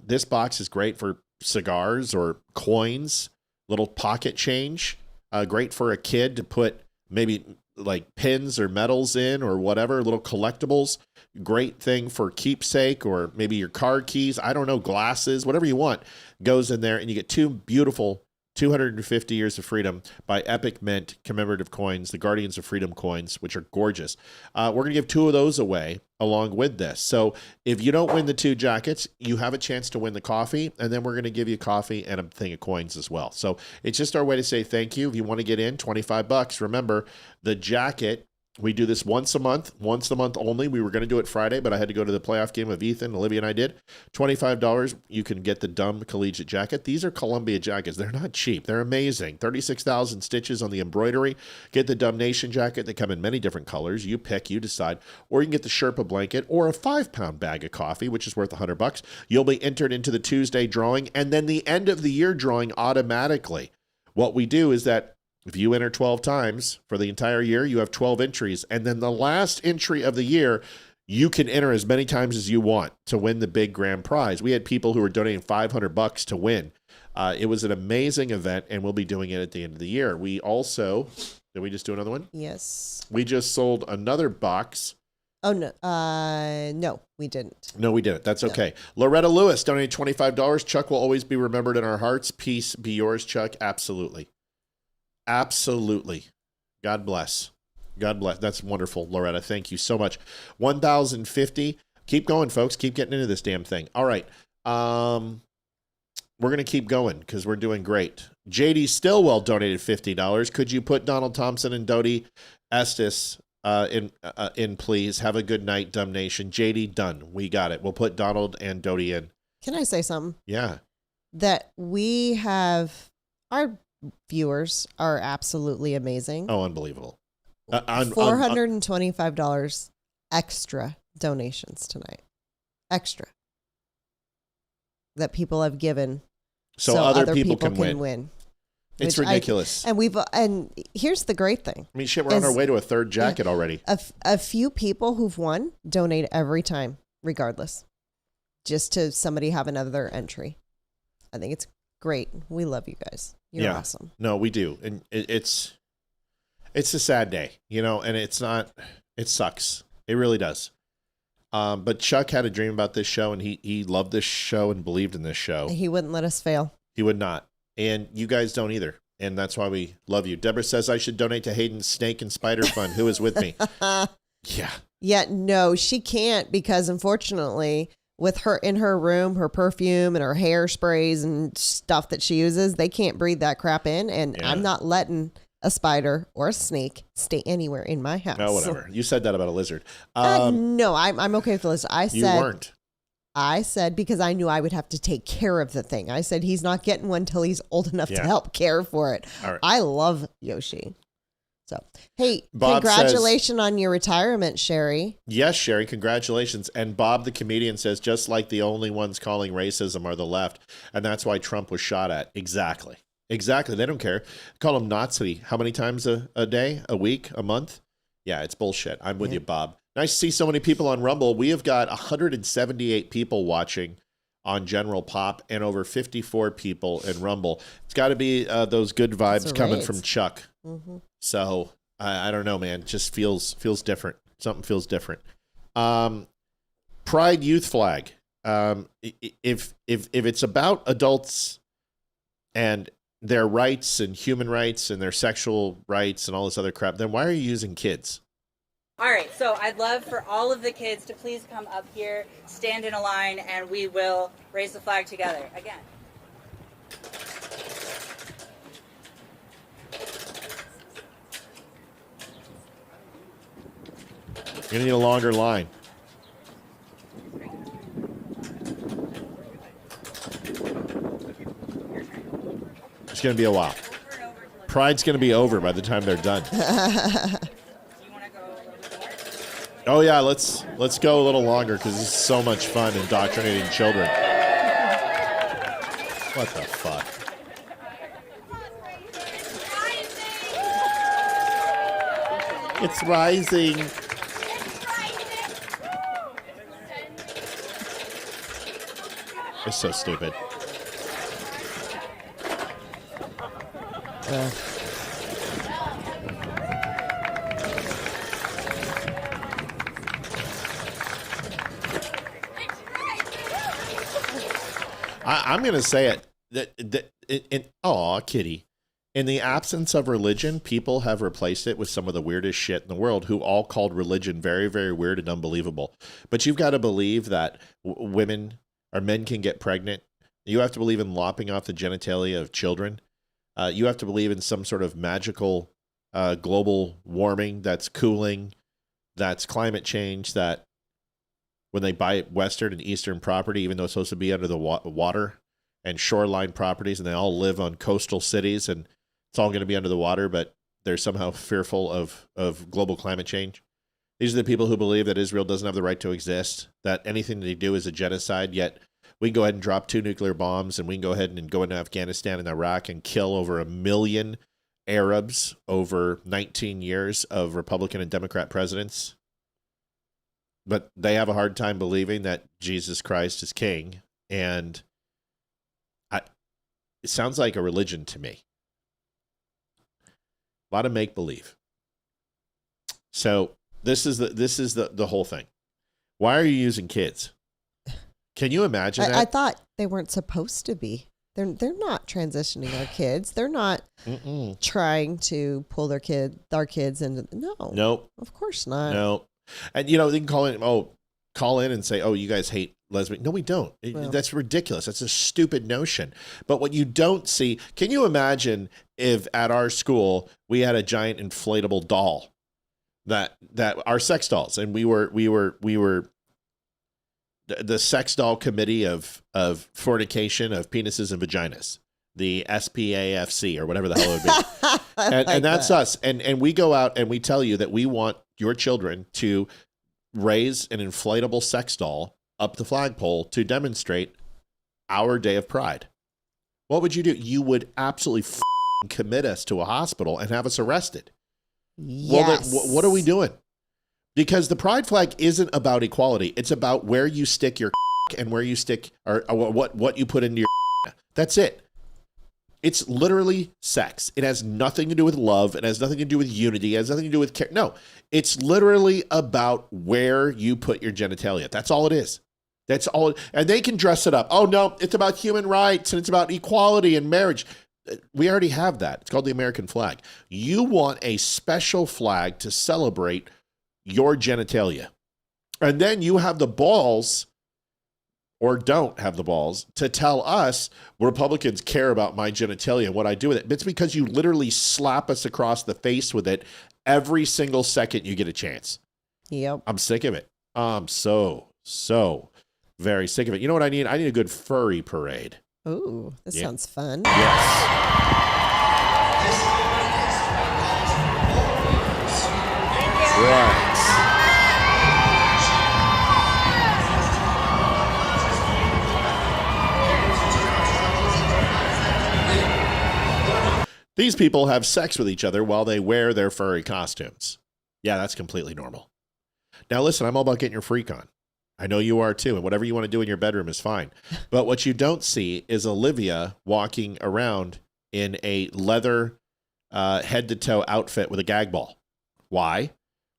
This box is great for cigars or coins, little pocket change. Great for a kid to put maybe like pins or medals in or whatever, little collectibles. Great thing for keepsake or maybe your car keys. I don't know, glasses, whatever you want goes in there, and you get 2 beautiful 250 Years of Freedom by Epic Mint commemorative coins, the Guardians of Freedom coins, which are gorgeous. We're going to give 2 of those away along with this. So if you don't win the 2 jackets, you have a chance to win the coffee, and then we're going to give you coffee and a thing of coins as well. So it's just our way to say thank you. If you want to get in, $25. Remember, the jacket, we do this once a month only. We were going to do it Friday, but I had to go to the playoff game with Ethan. Olivia and I did. $25. You can get the dumb collegiate jacket. These are Columbia jackets. They're not cheap. They're amazing. 36,000 stitches on the embroidery. Get the Dumb Nation jacket. They come in many different colors. You pick, you decide. Or you can get the Sherpa blanket or a 5-pound bag of coffee, which is worth $100. You'll be entered into the Tuesday drawing and then the end of the year drawing automatically. What we do is that if you enter 12 times for the entire year, you have 12 entries. And then the last entry of the year, you can enter as many times as you want to win the big grand prize. We had people who were donating $500 to win. It was an amazing event, and we'll be doing it at the end of the year. We also, did we just do another one? Yes. We just sold another box Oh no, no, we didn't. No, we didn't. That's okay. Loretta Lewis donated $25. Chuck will always be remembered in our hearts. Peace be yours, Chuck. Absolutely. Absolutely. God bless. God bless. That's wonderful, Loretta. Thank you so much. 1,050. Keep going, folks. Keep getting into this damn thing. All right. We're going to keep going because we're doing great. JD Stillwell donated $50. Could you put Donald Thompson and Dodie Estes in, please? Have a good night, Dumb Nation. JD, done. We got it. We'll put Donald and Dodie in. Can I say something? Yeah. That we have, our viewers are absolutely amazing. Oh, unbelievable. $425 extra donations tonight. Extra. That people have given so other people can win. It's ridiculous. And here's the great thing. I mean, shit, we're on our way to a third jacket already. A few people who've won donate every time, regardless, just to somebody have another entry. I think it's great. We love you guys. You're awesome. No, we do. And it's a sad day, and it's not, it sucks. It really does. But Chuck had a dream about this show, and he loved this show and believed in this show. He wouldn't let us fail. He would not. And you guys don't either. And that's why we love you. Deborah says I should donate to Hayden's Snake and Spider Fund. Who is with me? Yeah. Yeah, no, she can't, because unfortunately, with her in her room, her perfume and her hairsprays and stuff that she uses, they can't breathe that crap in. And I'm not letting a spider or a snake stay anywhere in my house. No, whatever. You said that about a lizard. No, I'm okay with the lizard. You weren't. I said, because I knew I would have to take care of the thing. I said, he's not getting one till he's old enough to help care for it. All right. I love Yoshi. So, hey, Bob congratulations on your retirement, Sherry. Yes, Sherry, congratulations. And Bob, the comedian, says, just like the only ones calling racism are the left. And that's why Trump was shot at. Exactly. Exactly. They don't care. Call them Nazi. How many times a day, a week, a month? Yeah, it's bullshit. I'm with you, Bob. Nice to see so many people on Rumble. We have got 178 people watching on General Pop and over 54 people in Rumble. It's got to be those good vibes coming from Chuck. Mm-hmm. So I don't know, man. Just feels different. Something feels different. Pride Youth Flag. If it's about adults and their rights and human rights and their sexual rights and all this other crap, then why are you using kids? All right, so I'd love for all of the kids to please come up here, stand in a line, and we will raise the flag together. Again. You're going to need a longer line. It's going to be a while. Pride's going to be over by the time they're done. Oh yeah, let's go a little longer because it's so much fun indoctrinating children. What the fuck? It's rising. It's so stupid. I'm going to say it that kitty. In the absence of religion, people have replaced it with some of the weirdest shit in the world who all called religion very, very weird and unbelievable. But you've got to believe that women or men can get pregnant. You have to believe in lopping off the genitalia of children. You have to believe in some sort of magical global warming that's cooling, that's climate change, that when they buy Western and Eastern property, even though it's supposed to be under the water and shoreline properties, and they all live on coastal cities, and it's all going to be under the water, but they're somehow fearful of global climate change. These are the people who believe that Israel doesn't have the right to exist, that anything they do is a genocide, yet we can go ahead and drop 2 nuclear bombs, and we can go ahead and go into Afghanistan and Iraq and kill over 1 million Arabs over 19 years of Republican and Democrat presidents. But they have a hard time believing that Jesus Christ is king. And it sounds like a religion to me. A lot of make-believe. So This is the whole thing. Why are you using kids? Can you imagine that? I thought they weren't supposed to be. They're not transitioning our kids. They're not trying to pull our kids into. No. Nope. Of course not. No. And they can call in and say, "Oh, you guys hate lesbian." No, we don't. That's ridiculous. That's a stupid notion. But what you don't see, can you imagine if at our school we had a giant inflatable doll that our sex dolls, and we were the sex doll committee of fornication of penises and vaginas, the SPAFC or whatever the hell it would be. and that's us. And we go out and we tell you that we want your children to raise an inflatable sex doll up the flagpole to demonstrate our day of pride. What would you do? You would absolutely commit us to a hospital and have us arrested. Yes. Well, then, what are we doing? Because the pride flag isn't about equality. It's about where you stick your and where you stick or what you put into your. That's it. It's literally sex. It has nothing to do with love. It has nothing to do with unity. It has nothing to do with care. No, it's literally about where you put your genitalia. That's all it is. That's all. And they can dress it up. Oh, no, it's about human rights and it's about equality and marriage. We already have that. It's called the American flag. You want a special flag to celebrate your genitalia. And then you have the balls, or don't have the balls, to tell us Republicans care about my genitalia and what I do with it. It's because you literally slap us across the face with it every single second you get a chance. Yep. I'm sick of it. I'm so very sick of it. You know what I need? I need a good furry parade. Ooh, this sounds fun. Yes. Right. These people have sex with each other while they wear their furry costumes. Yeah, that's completely normal. Now, listen, I'm all about getting your freak on. I know you are too, and whatever you want to do in your bedroom is fine. But what you don't see is Olivia walking around in a leather head-to-toe outfit with a gag ball. Why?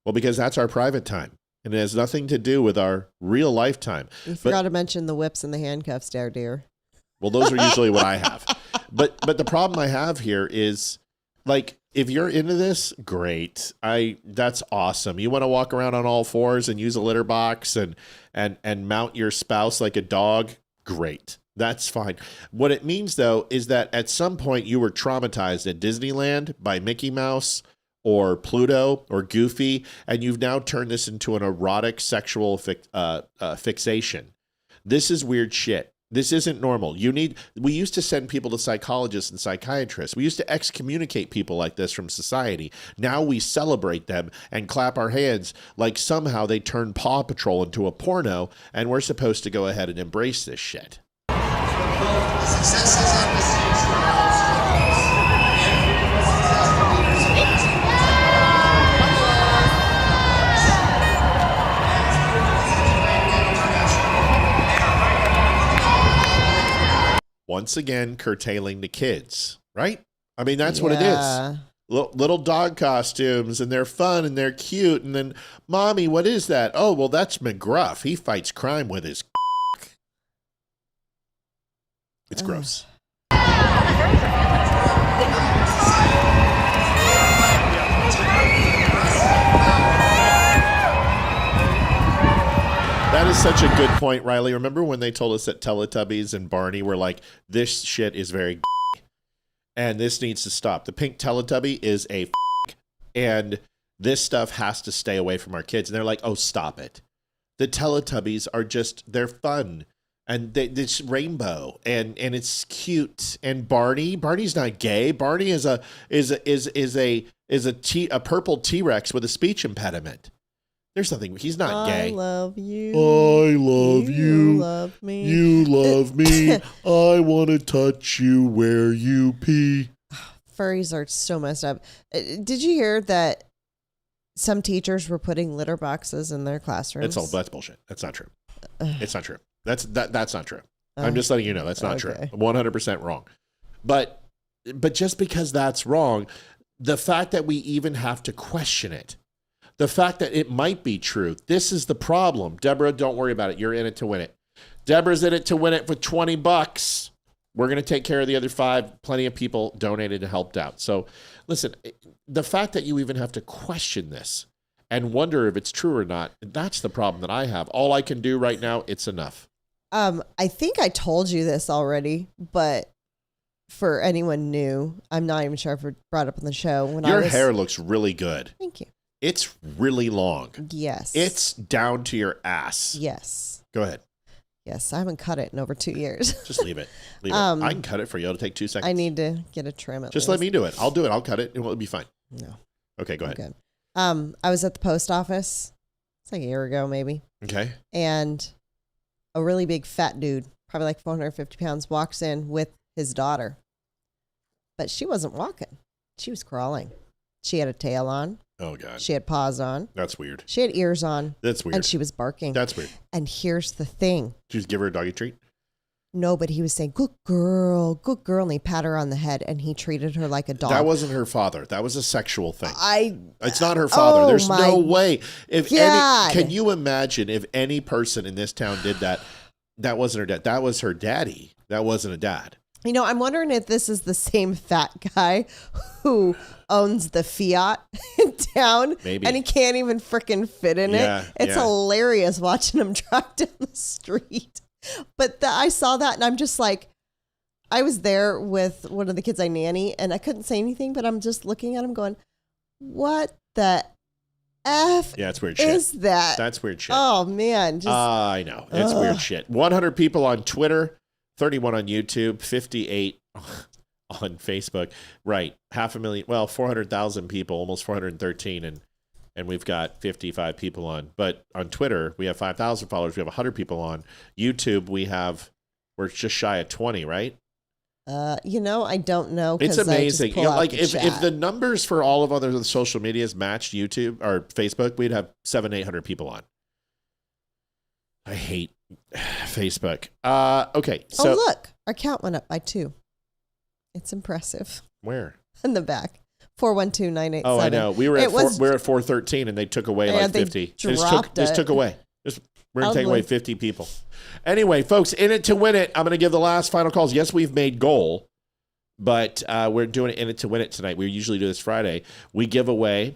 Well, because that's our private time, and it has nothing to do with our real lifetime. You forgot to mention the whips and the handcuffs there, dear. Well, those are usually what I have. But the problem I have here is, like, if you're into this, great. That's awesome. You want to walk around on all fours and use a litter box and mount your spouse like a dog? Great. That's fine. What it means, though, is that at some point you were traumatized at Disneyland by Mickey Mouse or Pluto or Goofy, and you've now turned this into an erotic sexual fixation. This is weird shit. This isn't normal. We used to send people to psychologists and psychiatrists. We used to excommunicate people like this from society. Now we celebrate them and clap our hands like somehow they turned Paw Patrol into a porno, and we're supposed to go ahead and embrace this shit. Once again, curtailing the kids, right? I mean, that's what it is. Little dog costumes, and they're fun and they're cute. And then, Mommy, what is that? Oh, well, that's McGruff. He fights crime with his. It's gross. That is such a good point, Riley. Remember when they told us that Teletubbies and Barney were like, this shit is very and this needs to stop. The pink Teletubby is a and this stuff has to stay away from our kids. And they're like, oh, stop it. The Teletubbies are they're fun. And it's rainbow and it's cute. And Barney's not gay. Barney is a purple T-Rex with a speech impediment. There's nothing. He's not gay. I love you. I love you. You love me. You love me. I want to touch you where you pee. Furries are so messed up. Did you hear that some teachers were putting litter boxes in their classrooms? That's bullshit. That's not true. It's not true. That's not true. I'm just letting you know that's not true. 100% wrong. But just because that's wrong, the fact that we even have to question it, The fact that it might be true. This is the problem. Deborah, don't worry about it. You're in it to win it. Deborah's in it to win it for $20. We're going to take care of the other 5. Plenty of people donated and helped out. So listen, the fact that you even have to question this and wonder if it's true or not, that's the problem that I have. All I can do right now, it's enough. I think I told you this already, but for anyone new, I'm not even sure if I brought it up on the show. Your hair looks really good. Thank you. It's really long. Yes. It's down to your ass. Yes. Go ahead. Yes, I haven't cut it in over 2 years. Just leave it. Leave it. I can cut it for you. It'll take 2 seconds. I need to get a trim at Just least. let me do it. I'll do it. I'll cut it. It'll be fine. No. Okay, go ahead. Good. I was at the post office. It's like a year ago, maybe. Okay. And a really big fat dude, probably like 450 pounds, walks in with his daughter. But she wasn't walking. She was crawling. She had a tail on. Oh, God. She had paws on. That's weird. She had ears on. That's weird. And she was barking. That's weird. And here's the thing. Did you just give her a doggy treat? No, but he was saying, good girl, good girl. And he pat her on the head and he treated her like a dog. That wasn't her father. That was a sexual thing. It's not her Oh, father. There's no way. God. Can you imagine if any person in this town did that? That wasn't her dad. That was her daddy. That wasn't a dad. You know, I'm wondering if this is the same fat guy who owns the Fiat in town. Maybe. And he can't even freaking fit in Yeah, it. It's yeah. hilarious watching him drive down the street. But I saw that and I'm just like, I was there with one of the kids I nanny and I couldn't say anything, but I'm just looking at him going, what the F Yeah, it's weird shit. is that? That's weird shit. Oh, man. Just, I know. It's weird shit. 100 people on Twitter, 31 on YouTube, 58 on Facebook. Right. 500,000, well, 400,000 people, almost 413. And we've got 55 people on. But on Twitter, we have 5,000 followers. We have 100 people on. YouTube, we're just shy of 20, right? you know, I don't know. It's amazing. You know, like if chat. the numbers for all of other social medias matched YouTube or Facebook, we'd have 700-800 people on. I hate Facebook. Okay. So look, our count went up by 2. It's impressive. Where? In the back. 412-987. Oh, I know. We're at 413 and they took away like 50. They just took away. We're going to take away 50 people. Anyway, folks, in it to win it. I'm going to give the last final calls. Yes, we've made goal, but we're doing it in it to win it tonight. We usually do this Friday. We give away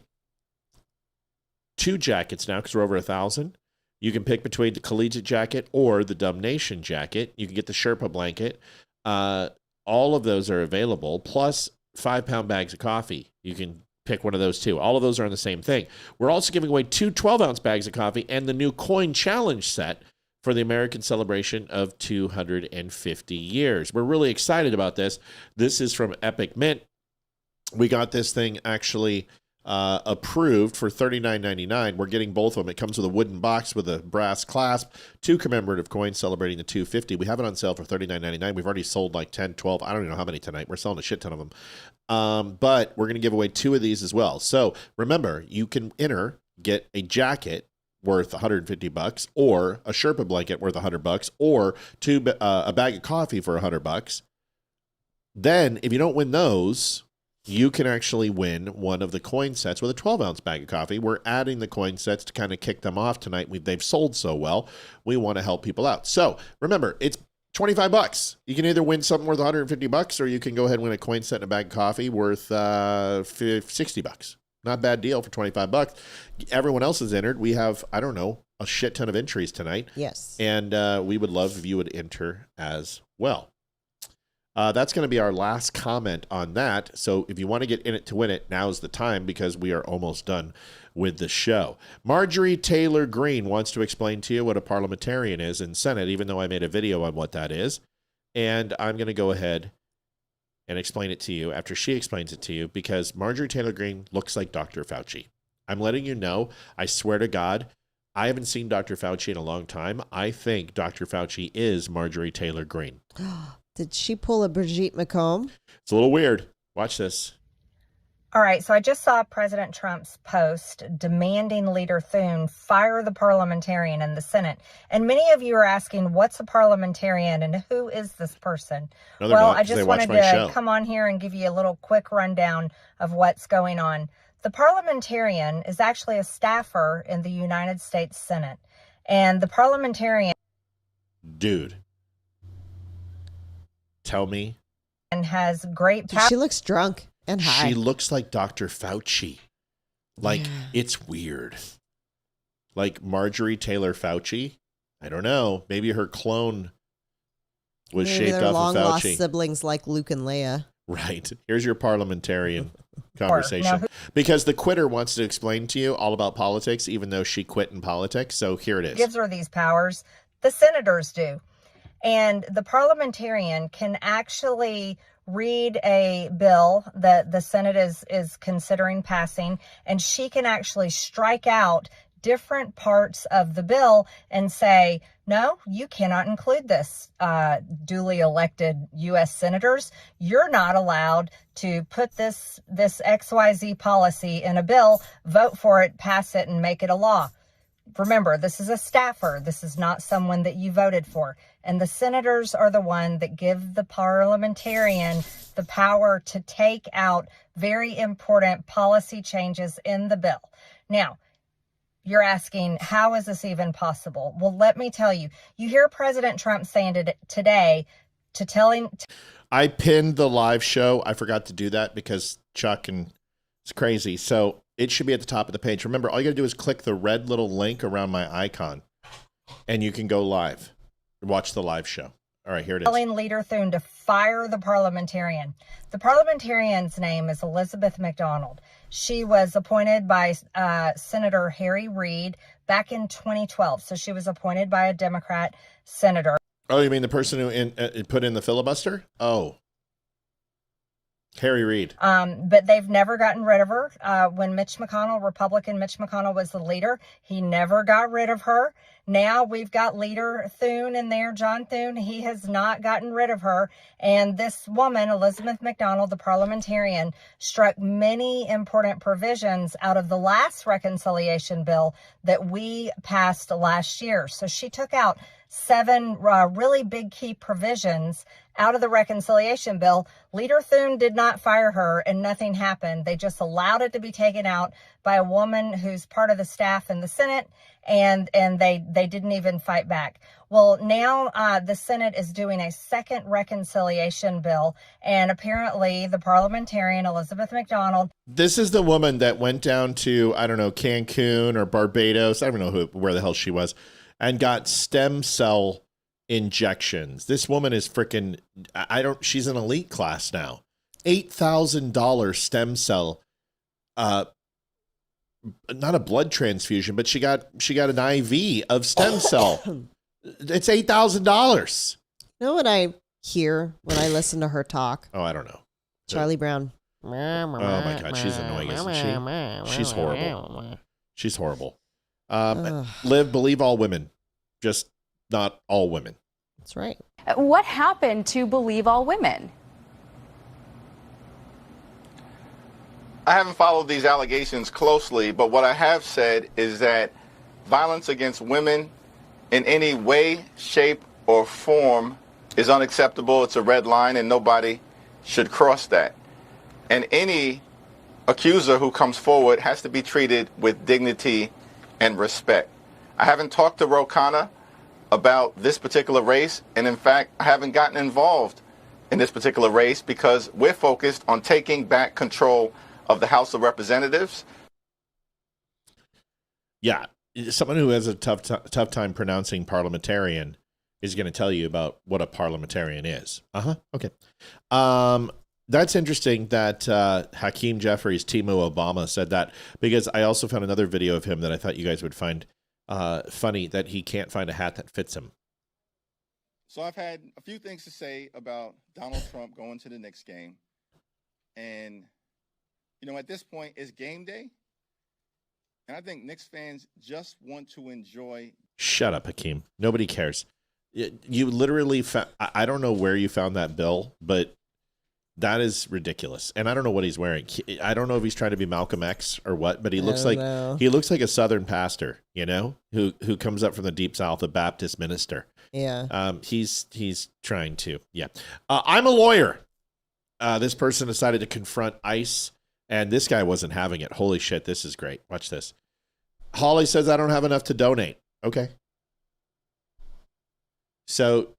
2 jackets now because we're over 1,000. You can pick between the collegiate jacket or the Dumb Nation jacket. You can get the Sherpa blanket. All of those are available, plus 5-pound bags of coffee. You can pick one of those too. All of those are on the same thing. We're also giving away 2 12-ounce bags of coffee and the new coin challenge set for the American celebration of 250 years. We're really excited about this. This is from Epic Mint. We got this thing actually approved for $39.99. We're getting both of them. It comes with a wooden box with a brass clasp, 2 commemorative coins celebrating the 250. We have it on sale for $39.99. We've already sold like 10, 12. I don't even know how many tonight. We're selling a shit ton of them. But we're going to give away 2 of these as well. So remember, you can get a jacket worth $150 or a Sherpa blanket worth $100 or a bag of coffee for $100. Then if you don't win those, you can actually win one of the coin sets with a 12-ounce bag of coffee. We're adding the coin sets to kind of kick them off tonight. They've sold so well. We want to help people out. So remember, it's $25. You can either win something worth $150 or you can go ahead and win a coin set and a bag of coffee worth $60. Not a bad deal for $25. Everyone else is entered. We have, I don't know, a shit ton of entries tonight. Yes. And we would love if you would enter as well. That's going to be our last comment on that. So if you want to get in it to win it, now's the time because we are almost done with the show. Marjorie Taylor Greene wants to explain to you what a parliamentarian is in Senate, even though I made a video on what that is. And I'm going to go ahead and explain it to you after she explains it to you because Marjorie Taylor Greene looks like Dr. Fauci. I'm letting you know, I swear to God, I haven't seen Dr. Fauci in a long time. I think Dr. Fauci is Marjorie Taylor Greene. Did she pull a Brigitte Macomb? It's a little weird. Watch this. All right, so I just saw President Trump's post demanding Leader Thune fire the parliamentarian in the Senate. And many of you are asking, what's a parliamentarian and who is this person? No, well, I just wanted to come on here and give you a little quick rundown of what's going on. The parliamentarian is actually a staffer in the United States Senate. And the parliamentarian... Dude. Tell me. And has great power. She looks drunk and high. She looks like Dr. Fauci. Like, it's weird. Like Marjorie Taylor Fauci. I don't know. Maybe her clone was Maybe shaped they're off of long-lost Fauci. siblings like Luke and Leia. Right. Here's your parliamentarian conversation. Because the quitter wants to explain to you all about politics, even though she quit in politics. So here it is. Gives her these powers. The senators do. And the parliamentarian can actually read a bill that the Senate is considering passing, and she can actually strike out different parts of the bill and say, no, you cannot include this, duly elected U.S. senators. You're not allowed to put this XYZ policy in a bill, vote for it, pass it, and make it a law. Remember, this is a staffer. This is not someone that you voted for. And the senators are the one that give the parliamentarian the power to take out very important policy changes in the bill. Now, you're asking, how is this even possible? Well, let me tell you. You hear President Trump saying today to telling... I pinned the live show. I forgot to do that because Chuck and it's crazy. So it should be at the top of the page. Remember, all you got to do is click the red little link around my icon and you can go live. Watch the live show. All right, here it is. Telling Leader Thune to fire the parliamentarian. The parliamentarian's name is Elizabeth McDonald. She was appointed by Senator Harry Reid back in 2012. So she was appointed by a Democrat senator. Oh, you mean the person who put in the filibuster? Oh. Harry Reid. But they've never gotten rid of her. When Republican Mitch McConnell was the leader, he never got rid of her. Now we've got Leader Thune in there, John Thune. He has not gotten rid of her. And this woman, Elizabeth McDonald, the parliamentarian, struck many important provisions out of the last reconciliation bill that we passed last year. So she took out 7 really big key provisions out of the reconciliation bill. Leader Thune did not fire her and nothing happened. They just allowed it to be taken out by a woman who's part of the staff in the Senate, and they didn't even fight back. Well, now the Senate is doing a second reconciliation bill, and apparently the parliamentarian Elizabeth McDonald. This is the woman that went down to, I don't know, Cancun or Barbados. I don't know where the hell she was, and got stem cell injections. This woman is freaking, she's an elite class now. $8,000 stem cell, not a blood transfusion, but she got an IV of stem cell. It's $8,000. You know what I hear when I listen to her talk? Oh, I don't know. Charlie Brown. Oh my God, she's annoying, isn't she? She's horrible. She's horrible. Live, believe all women, just not all women. That's right. What happened to Believe All Women? I haven't followed these allegations closely, but what I have said is that violence against women in any way, shape, or form is unacceptable. It's a red line, and nobody should cross that. And any accuser who comes forward has to be treated with dignity and respect. I haven't talked to Ro Khanna about this particular race, and in fact, I haven't gotten involved in this particular race because we're focused on taking back control of the House of Representatives. Yeah, someone who has a tough time pronouncing parliamentarian is going to tell you about what a parliamentarian is. Okay. That's interesting that Hakeem Jeffries, Timo Obama said that, because I also found another video of him that I thought you guys would find funny, that he can't find a hat that fits him. So I've had a few things to say about Donald Trump going to the Knicks game. And, you know, at this point, it's game day. And I think Knicks fans just want to enjoy. Shut up, Hakeem. Nobody cares. You literally I don't know where you found that bill, but that is ridiculous. And I don't know what he's wearing. I don't know if he's trying to be Malcolm X or what, but he looks like a Southern pastor, you know, who comes up from the deep South, a Baptist minister. Yeah. He's trying to. Yeah. I'm a lawyer. This person decided to confront ICE And this guy wasn't having it. Holy shit, this is great. Watch this. Holly says, I don't have enough to donate. Okay. So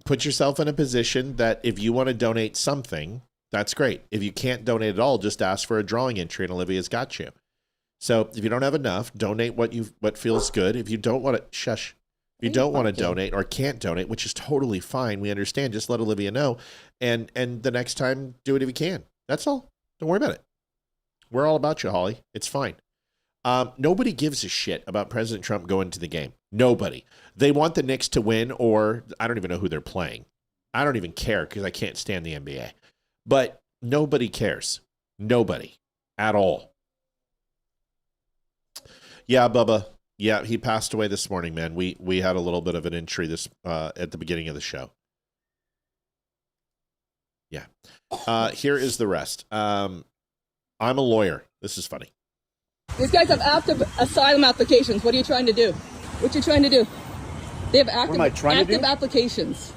put yourself in a position that if you want to donate something, that's great. If you can't donate at all, just ask for a drawing entry and Olivia's got you. So if you don't have enough, donate what feels good. If you don't want to, shush. If you don't want to donate or can't donate, which is totally fine, we understand. Just let Olivia know. And the next time, do it if you can. That's all. Don't worry about it. We're all about you, Holly. It's fine. Nobody gives a shit about President Trump going to the game. Nobody. They want the Knicks to win, or I don't even know who they're playing. I don't even care because I can't stand the NBA. But nobody cares. Nobody at all. Yeah, Bubba. Yeah, he passed away this morning, man. We had a little bit of an entry this at the beginning of the show. Yeah. Here is the rest. I'm a lawyer. This is funny. These guys have active asylum applications. What are you trying to do? What you trying to do? They have active applications.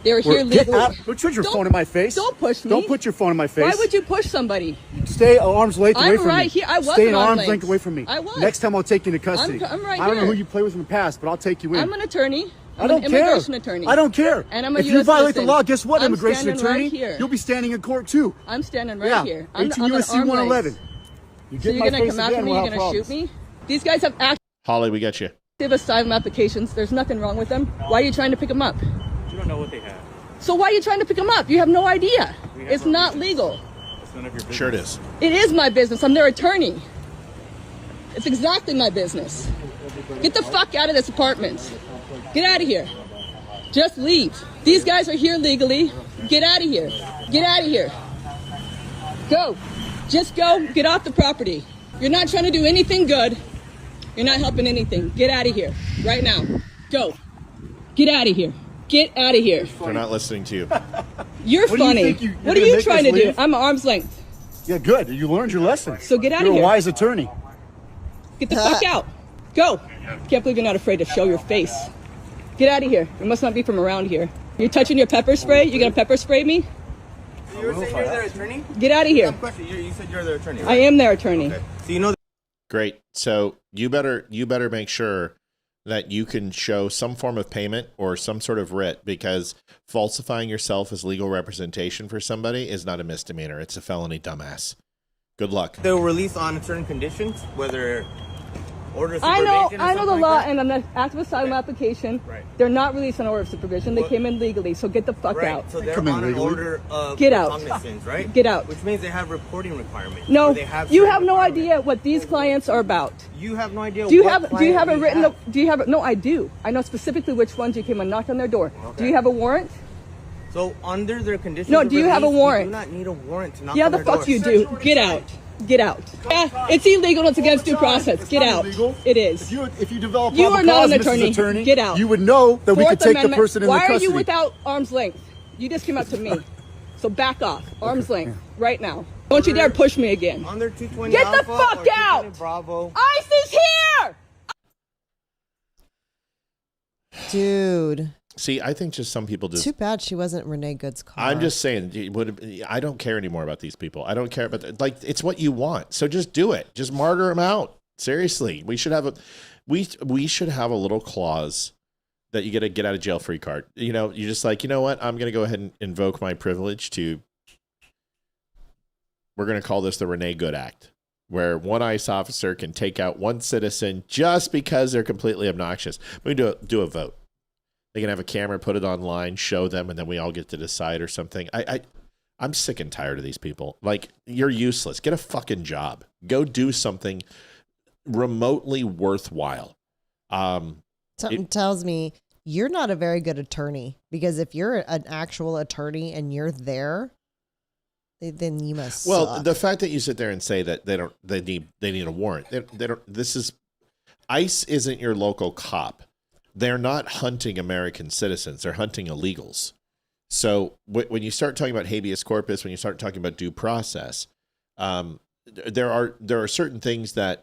They're here legally. Don't put your phone in my face. Don't push me. Don't put your phone in my face. Why would you push somebody? Stay arm's length away from me. I'm right here. I was Stay an arm's length away from me. I was. Next time I'll take you into custody. I'm right I don't know here. who you play with in the past, but I'll take you in. I'm an attorney. I don't an care. immigration attorney. I don't care. And I'm a if US you violate citizen. the law, guess what, I'm immigration standing attorney? right here. You'll be standing in court too. I'm standing right here. I'm 18 an U.S.C. arm 111. length. You So get you're my gonna face come after again, me? we'll You're have gonna shoot problems. me? These guys have active Holly, we got you. asylum applications. There's nothing wrong with them. Why are you trying to pick them up? You don't know what they have. So why are you trying to pick them up? You have no idea. It's not legal. It's none of your business. Sure it is. It is my business. I'm their attorney. It's exactly my business. Get the fuck out of this apartment. Get out of here. Just leave. These guys are here legally. Get out of here. Get out of here. Go. Just go. Get off the property. You're not trying to do anything good. You're not helping anything. Get out of here. Right now. Go. Get out of here. Get out of here. They're not listening to you. You're What do you funny. think you're What are gonna you make trying us to do? leave? I'm arm's length. Yeah, good. You learned your lesson. So get out You're of here. a wise attorney. Get the fuck out. Go. Can't believe you're not afraid to show your face. Get out of here. You must not be from around here. You're touching your pepper spray? You gonna pepper spray me? You were saying you're their attorney? Get out of here. Question. You said you're their attorney, right? I am their attorney. Okay. So you know. Great. So you better make sure that you can show some form of payment or some sort of writ, because falsifying yourself as legal representation for somebody is not a misdemeanor. It's a felony, dumbass. Good luck. They'll release on certain conditions, whether orders of I know supervision or the something law, like that? and I'm an active asylum application. Right. They're not released on order of supervision. They came in legally, so get the fuck Right. out. So they're on an order of Get out. cognizance, right? Get out. Which means they have reporting requirements. No, or they have you certain have no idea what these clients are about. You have no idea. Do you what have a client we written? have. Do you have? No, I do. I know specifically which ones you came and knocked on their door. Do Okay. you have a warrant? So under their conditions. No, of do you have a release, warrant? You do not need a warrant to knock Yeah, on the their fuck door. you do. Get out. Get out. Yeah, it's illegal. It's against due process. Get out. It is. If you develop You probable are not cause, an Mrs. attorney. Get out. You would know that we Fourth could take Amendment. the person into Why custody. are you without arm's length? You just came up to me. So back off. Arm's length. Right now. Don't you dare push me again. Under 220 Get the Alpha or fuck 220 out. Bravo. ICE is here. Dude. See, I think just some people just. Too bad she wasn't Renee Good's car. I'm just saying, I don't care anymore about these people. I don't care about like it's what you want. So just do it. Just martyr them out. Seriously, we should have we should have a little clause that you get a get out of jail free card. You know, you're just like, you know what? I'm going to go ahead and invoke my privilege to. We're going to call this the Renee Good Act, where one ICE officer can take out one citizen just because they're completely obnoxious. We can do a vote. They can have a camera, put it online, show them, and then we all get to decide or something. I'm sick and tired of these people. Like, you're useless. Get a fucking job. Go do something remotely worthwhile. Something tells me you're not a very good attorney, because if you're an actual attorney and you're there, then you must. Well, suck. the fact that you sit there and say that they need a warrant. They don't. This is ICE isn't your local cop. They're not hunting American citizens. They're hunting illegals. So when you start talking about habeas corpus, when you start talking about due process, there are certain things that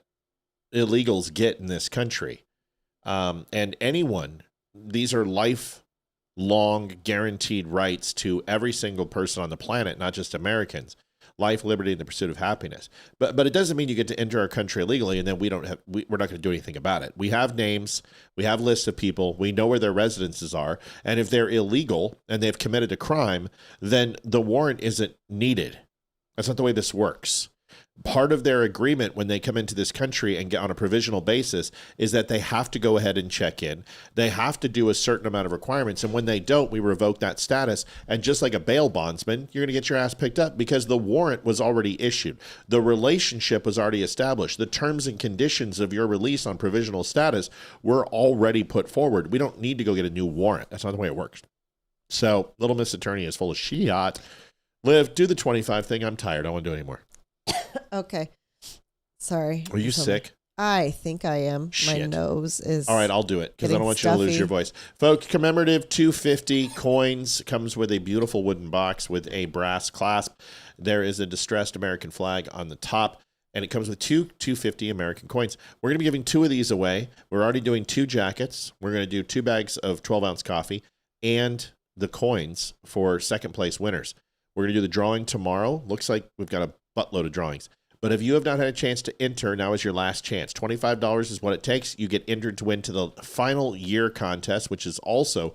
illegals get in this country. And these are lifelong guaranteed rights to every single person on the planet, not just Americans. life, liberty, and the pursuit of happiness. But it doesn't mean you get to enter our country illegally and then we're not going to do anything about it. We have names, we have lists of people, we know where their residences are, and if they're illegal and they've committed a crime, then the warrant isn't needed. That's not the way this works. Part of their agreement when they come into this country and get on a provisional basis is that they have to go ahead and check in. They have to do a certain amount of requirements. And when they don't, we revoke that status. And just like a bail bondsman, you're going to get your ass picked up because the warrant was already issued. The relationship was already established. The terms and conditions of your release on provisional status were already put forward. We don't need to go get a new warrant. That's not the way it works. So Little Miss Attorney is full of shit. Liv, do the 25 thing. I'm tired. I don't want to do it anymore. Okay. Sorry. Are you sick? I think I am. Shit. My nose is. All right, I'll do it because I don't want you to lose your voice. Folks, commemorative 250 coins comes with a beautiful wooden box with a brass clasp. There is a distressed American flag on the top, and it comes with two 250 American coins. We're going to be giving 2 of these away. We're already doing 2 jackets. We're going to do 2 bags of 12-ounce coffee and the coins for second place winners. We're going to do the drawing tomorrow. Looks like we've got a buttload of drawings. But if you have not had a chance to enter, now is your last chance. $25 is what it takes. You get entered to win to the final year contest, which is also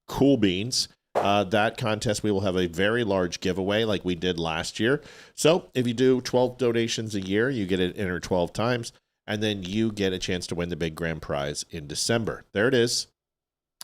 Cool Beans. That contest, we will have a very large giveaway like we did last year. So if you do 12 donations a year, you get it entered 12 times, and then you get a chance to win the big grand prize in December. There it is.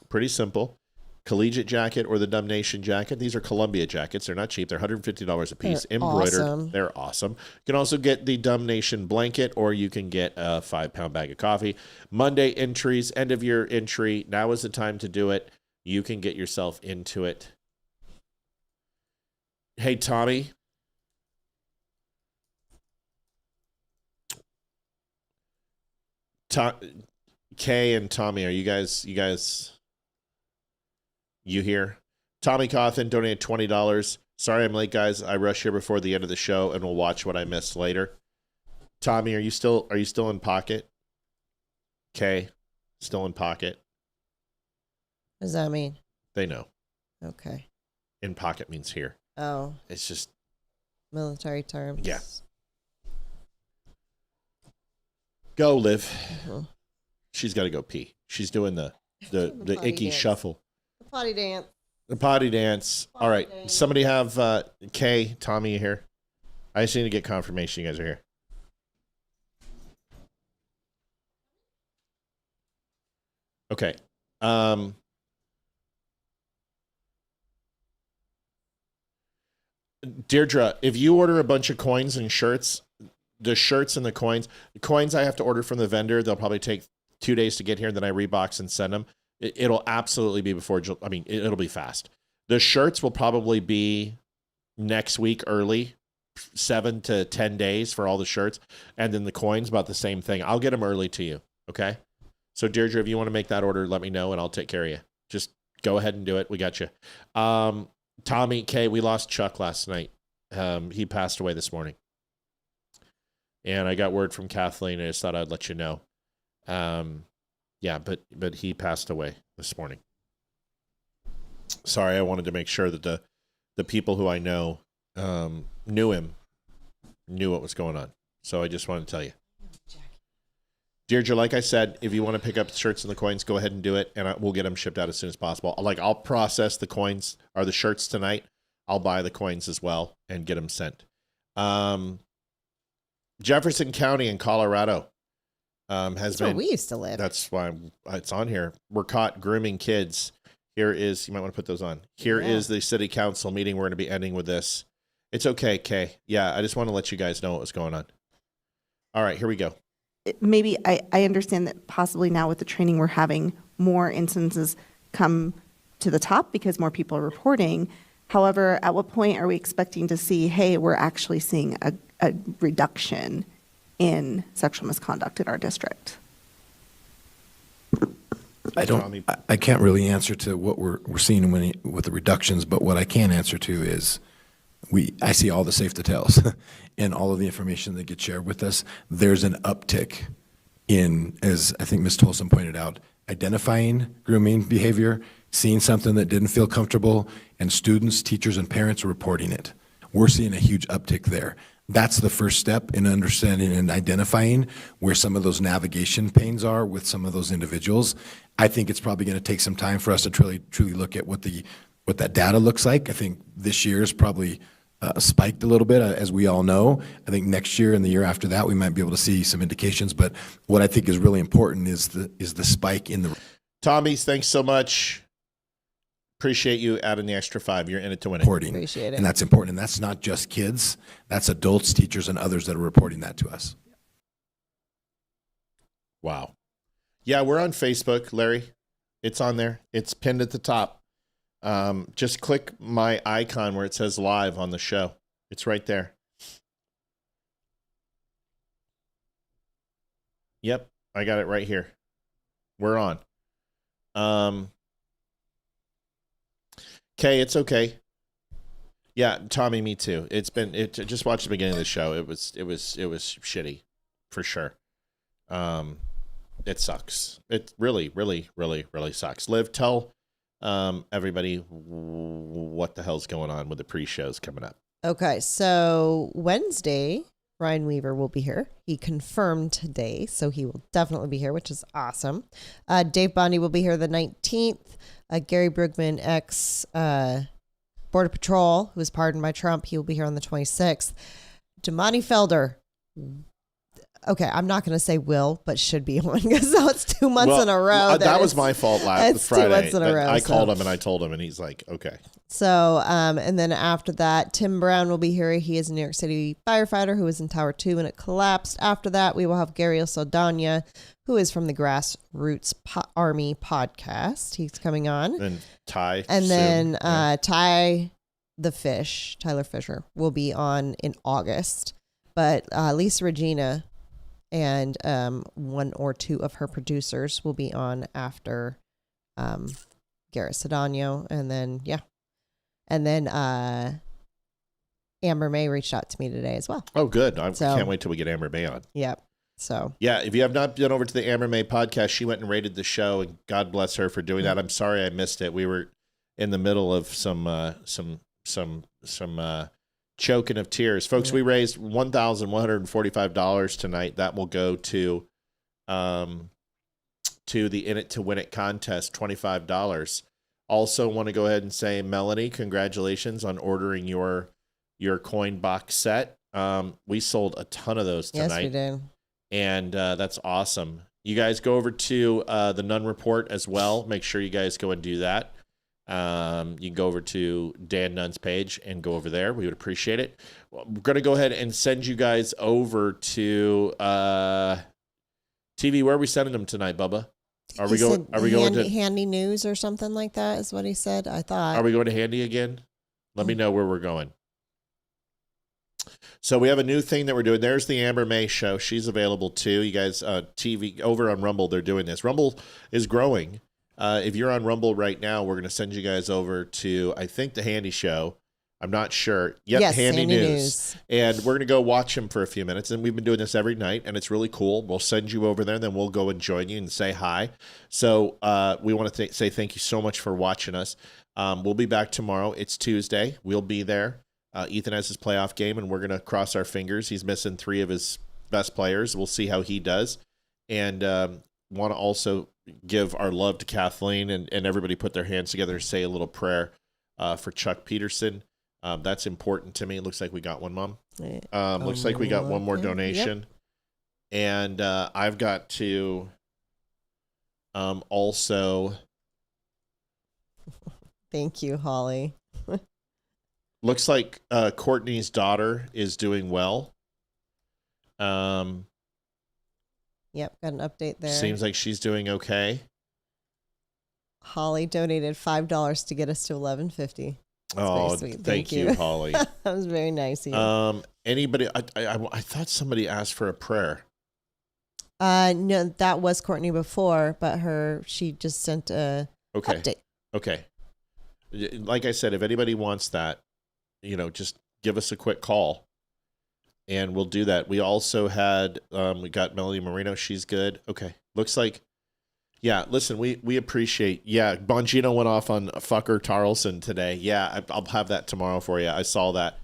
Pretty simple. Collegiate jacket or the Dumb Nation jacket. These are Columbia jackets. They're not cheap. They're $150 a piece. They're embroidered. awesome. They're awesome. You can also get the Dumb Nation blanket, or you can get a 5-pound bag of coffee. Monday entries, end of year entry. Now is the time to do it. You can get yourself into it. Hey, Tommy. Kay and Tommy, are you guys you here? Tommy Cawthon donated $20. Sorry I'm late, guys. I rush here before the end of the show, and we'll watch what I missed later. Tommy, are you still in pocket? Kay, still in pocket? What does that mean? They know. Okay. In pocket means here. Oh. It's just military terms. Yeah. Go, Liv. Uh-huh. She's got to go pee. She's doing the icky dance. shuffle. The potty dance. The potty dance. All right. dance. Somebody have Kay, Tommy here. I just need to get confirmation you guys are here. Okay. Deirdre, if you order a bunch of coins and shirts, the shirts and the coins I have to order from the vendor. They'll probably take 2 days to get here, and then I rebox and send them. It'll absolutely be before, I mean, it'll be fast. The shirts will probably be next week early, 7 to 10 days for all the shirts. And then the coins, about the same thing. I'll get them early to you. Okay. So Deirdre, if you want to make that order, let me know and I'll take care of you. Just go ahead and do it. We got you. Tommy, Kay, we lost Chuck last night. He passed away this morning. And I got word from Kathleen. I just thought I'd let you know. Yeah, but he passed away this morning. Sorry, I wanted to make sure that the people who I know knew him, knew what was going on. So I just wanted to tell you. Deirdre, like I said, if you want to pick up the shirts and the coins, go ahead and do it, and we'll get them shipped out as soon as possible. I'll process the coins or the shirts tonight. I'll buy the coins as well and get them sent. Jefferson County in Colorado has been. Where we used to live. That's why it's on here. We're caught grooming kids. Here is, you might want to put those on. Here is the city council meeting. We're going to be ending with this. It's okay, Kay. Yeah, I just want to let you guys know what was going on. All right, here we go. Maybe I understand that possibly now with the training we're having more instances come to the top because more people are reporting. However, at what point are we expecting to see, hey, we're actually seeing a reduction in sexual misconduct in our district? I can't really answer to what we're seeing with the reductions, but what I can answer to is I see all the safe details and all of the information that gets shared with us. There's an uptick in, as I think Ms. Tolson pointed out, identifying grooming behavior, seeing something that didn't feel comfortable, and students, teachers, and parents reporting it. we're seeing a huge uptick there. That's the first step in understanding and identifying where some of those navigation pains are with some of those individuals. I think it's probably going to take some time for us to truly look at what that data looks like. I think this year is probably spiked a little bit, as we all know. I think next year and the year after that, we might be able to see some indications. But what I think is really important is the spike in the Tommies, thanks so much. Appreciate you adding the extra 5. You're in it to win it. reporting. Appreciate it. And that's important. And that's not just kids. That's adults, teachers, and others that are reporting that to us. Wow. Yeah, we're on Facebook, Larry. It's on there. It's pinned at the top. Just click my icon where it says live on the show. It's right there. Yep, I got it right here. We're on. Okay, it's okay. Yeah, Tommy, me too. Just watch the beginning of the show. It was shitty, for sure. It sucks. It really, really, really, really sucks. Liv, tell everybody what the hell's going on with the pre-shows coming up. Okay, so Wednesday, Ryan Weaver will be here. He confirmed today, so he will definitely be here, which is awesome. Dave Bondi will be here the 19th. Gary Brugman, ex-Border Patrol, who was pardoned by Trump, he will be here on the 26th. Damani Felder. Okay, I'm not going to say will, but should be on because now it's 2 months in a row. That was my fault last Friday. 2 months in a row. I called him and I told him, and he's like, okay. So, and then after that, Tim Brown will be here. He is a New York City firefighter who was in Tower 2 and it collapsed. After that, we will have Gary Saldana, who is from the Grassroots Army podcast. He's coming on. And Ty. And then Ty the Fish, Tyler Fisher, will be on in August. But Lisa Regina and one or two of her producers will be on after Garrett Sedano. And then, Amber May reached out to me today as well. Oh, good. I can't wait till we get Amber May on. Yep. So yeah, if you have not been over to the Amber May podcast, she went and rated the show, and God bless her for doing that. I'm sorry I missed it. We were in the middle of some choking of tears, folks. We raised $1,145 tonight. That will go to the In It to Win It contest, $25. Also, want to go ahead and say, Melanie, congratulations on ordering your coin box set. We sold a ton of those tonight. Yes, we did. And that's awesome. You guys go over to the Nunn Report as well. Make sure you guys go and do that. You can go over to Dan Nunn's page and go over there. We would appreciate it. We're going to go ahead and send you guys over to TV. Where are we sending them tonight, Bubba? Are we going to Handy News or something like that? Is what he said. I thought. Are we going to Handy again? Let me know where we're going. So we have a new thing that we're doing. There's the Amber May show. She's available too. You guys, TV over on Rumble, they're doing this. Rumble is growing. If you're on Rumble right now, we're going to send you guys over to, I think, the Handy show. I'm not sure. Yep, yes, Handy News. And we're going to go watch him for a few minutes. And we've been doing this every night, and it's really cool. We'll send you over there, and then we'll go and join you and say hi. So we want to say thank you so much for watching us. We'll be back tomorrow. It's Tuesday. We'll be there. Ethan has his playoff game, and we're going to cross our fingers. He's missing 3 of his best players. We'll see how he does. And want to also give our love to Kathleen and everybody put their hands together and say a little prayer for Chuck Peterson. That's important to me. It looks like we got one, Mom. Looks like we got one more donation. Yep. And I've got to also... Thank you, Holly. Looks like Courtney's daughter is doing well. Yep, got an update there. Seems like she's doing okay. Holly donated $5 to get us to $11.50. Oh, thank you, Holly. That was very nice of you. Anybody? I thought somebody asked for a prayer. No, that was Courtney before, but she just sent a update. Okay. Like I said, if anybody wants that, just give us a quick call and we'll do that. We also had, we got Melody Marino. She's good. Okay. Looks like Yeah, listen, we appreciate. Yeah, Bongino went off on fucker Tarleson today. Yeah, I'll have that tomorrow for you. I saw that.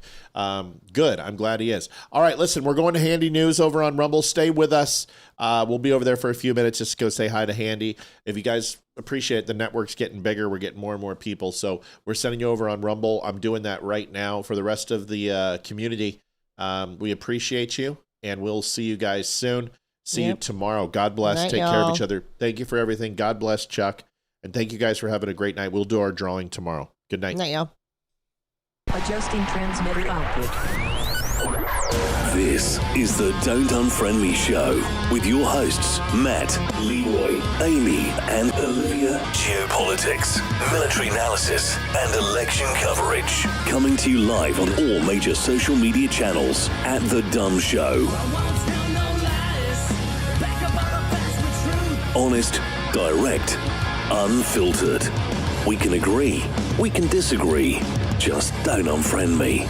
Good. I'm glad he is. All right, listen, we're going to Handy News over on Rumble. Stay with us. We'll be over there for a few minutes just to go say hi to Handy. If you guys appreciate it, the network's getting bigger. We're getting more and more people. So we're sending you over on Rumble. I'm doing that right now for the rest of the community. We appreciate you, and we'll see you guys soon. See you tomorrow. God bless. Night, Take y'all. care of each other. Thank you for everything. God bless, Chuck. And thank you guys for having a great night. We'll do our drawing tomorrow. Good night. Night, y'all. Adjusting transmitter output. This is the Don't Unfriend Me Show with your hosts, Matt, Leroy, Amy, and Olivia. Geopolitics, military analysis, and election coverage. Coming to you live on all major social media channels at The Dumb Show. Honest, direct, unfiltered. We can agree, we can disagree. Just don't unfriend me.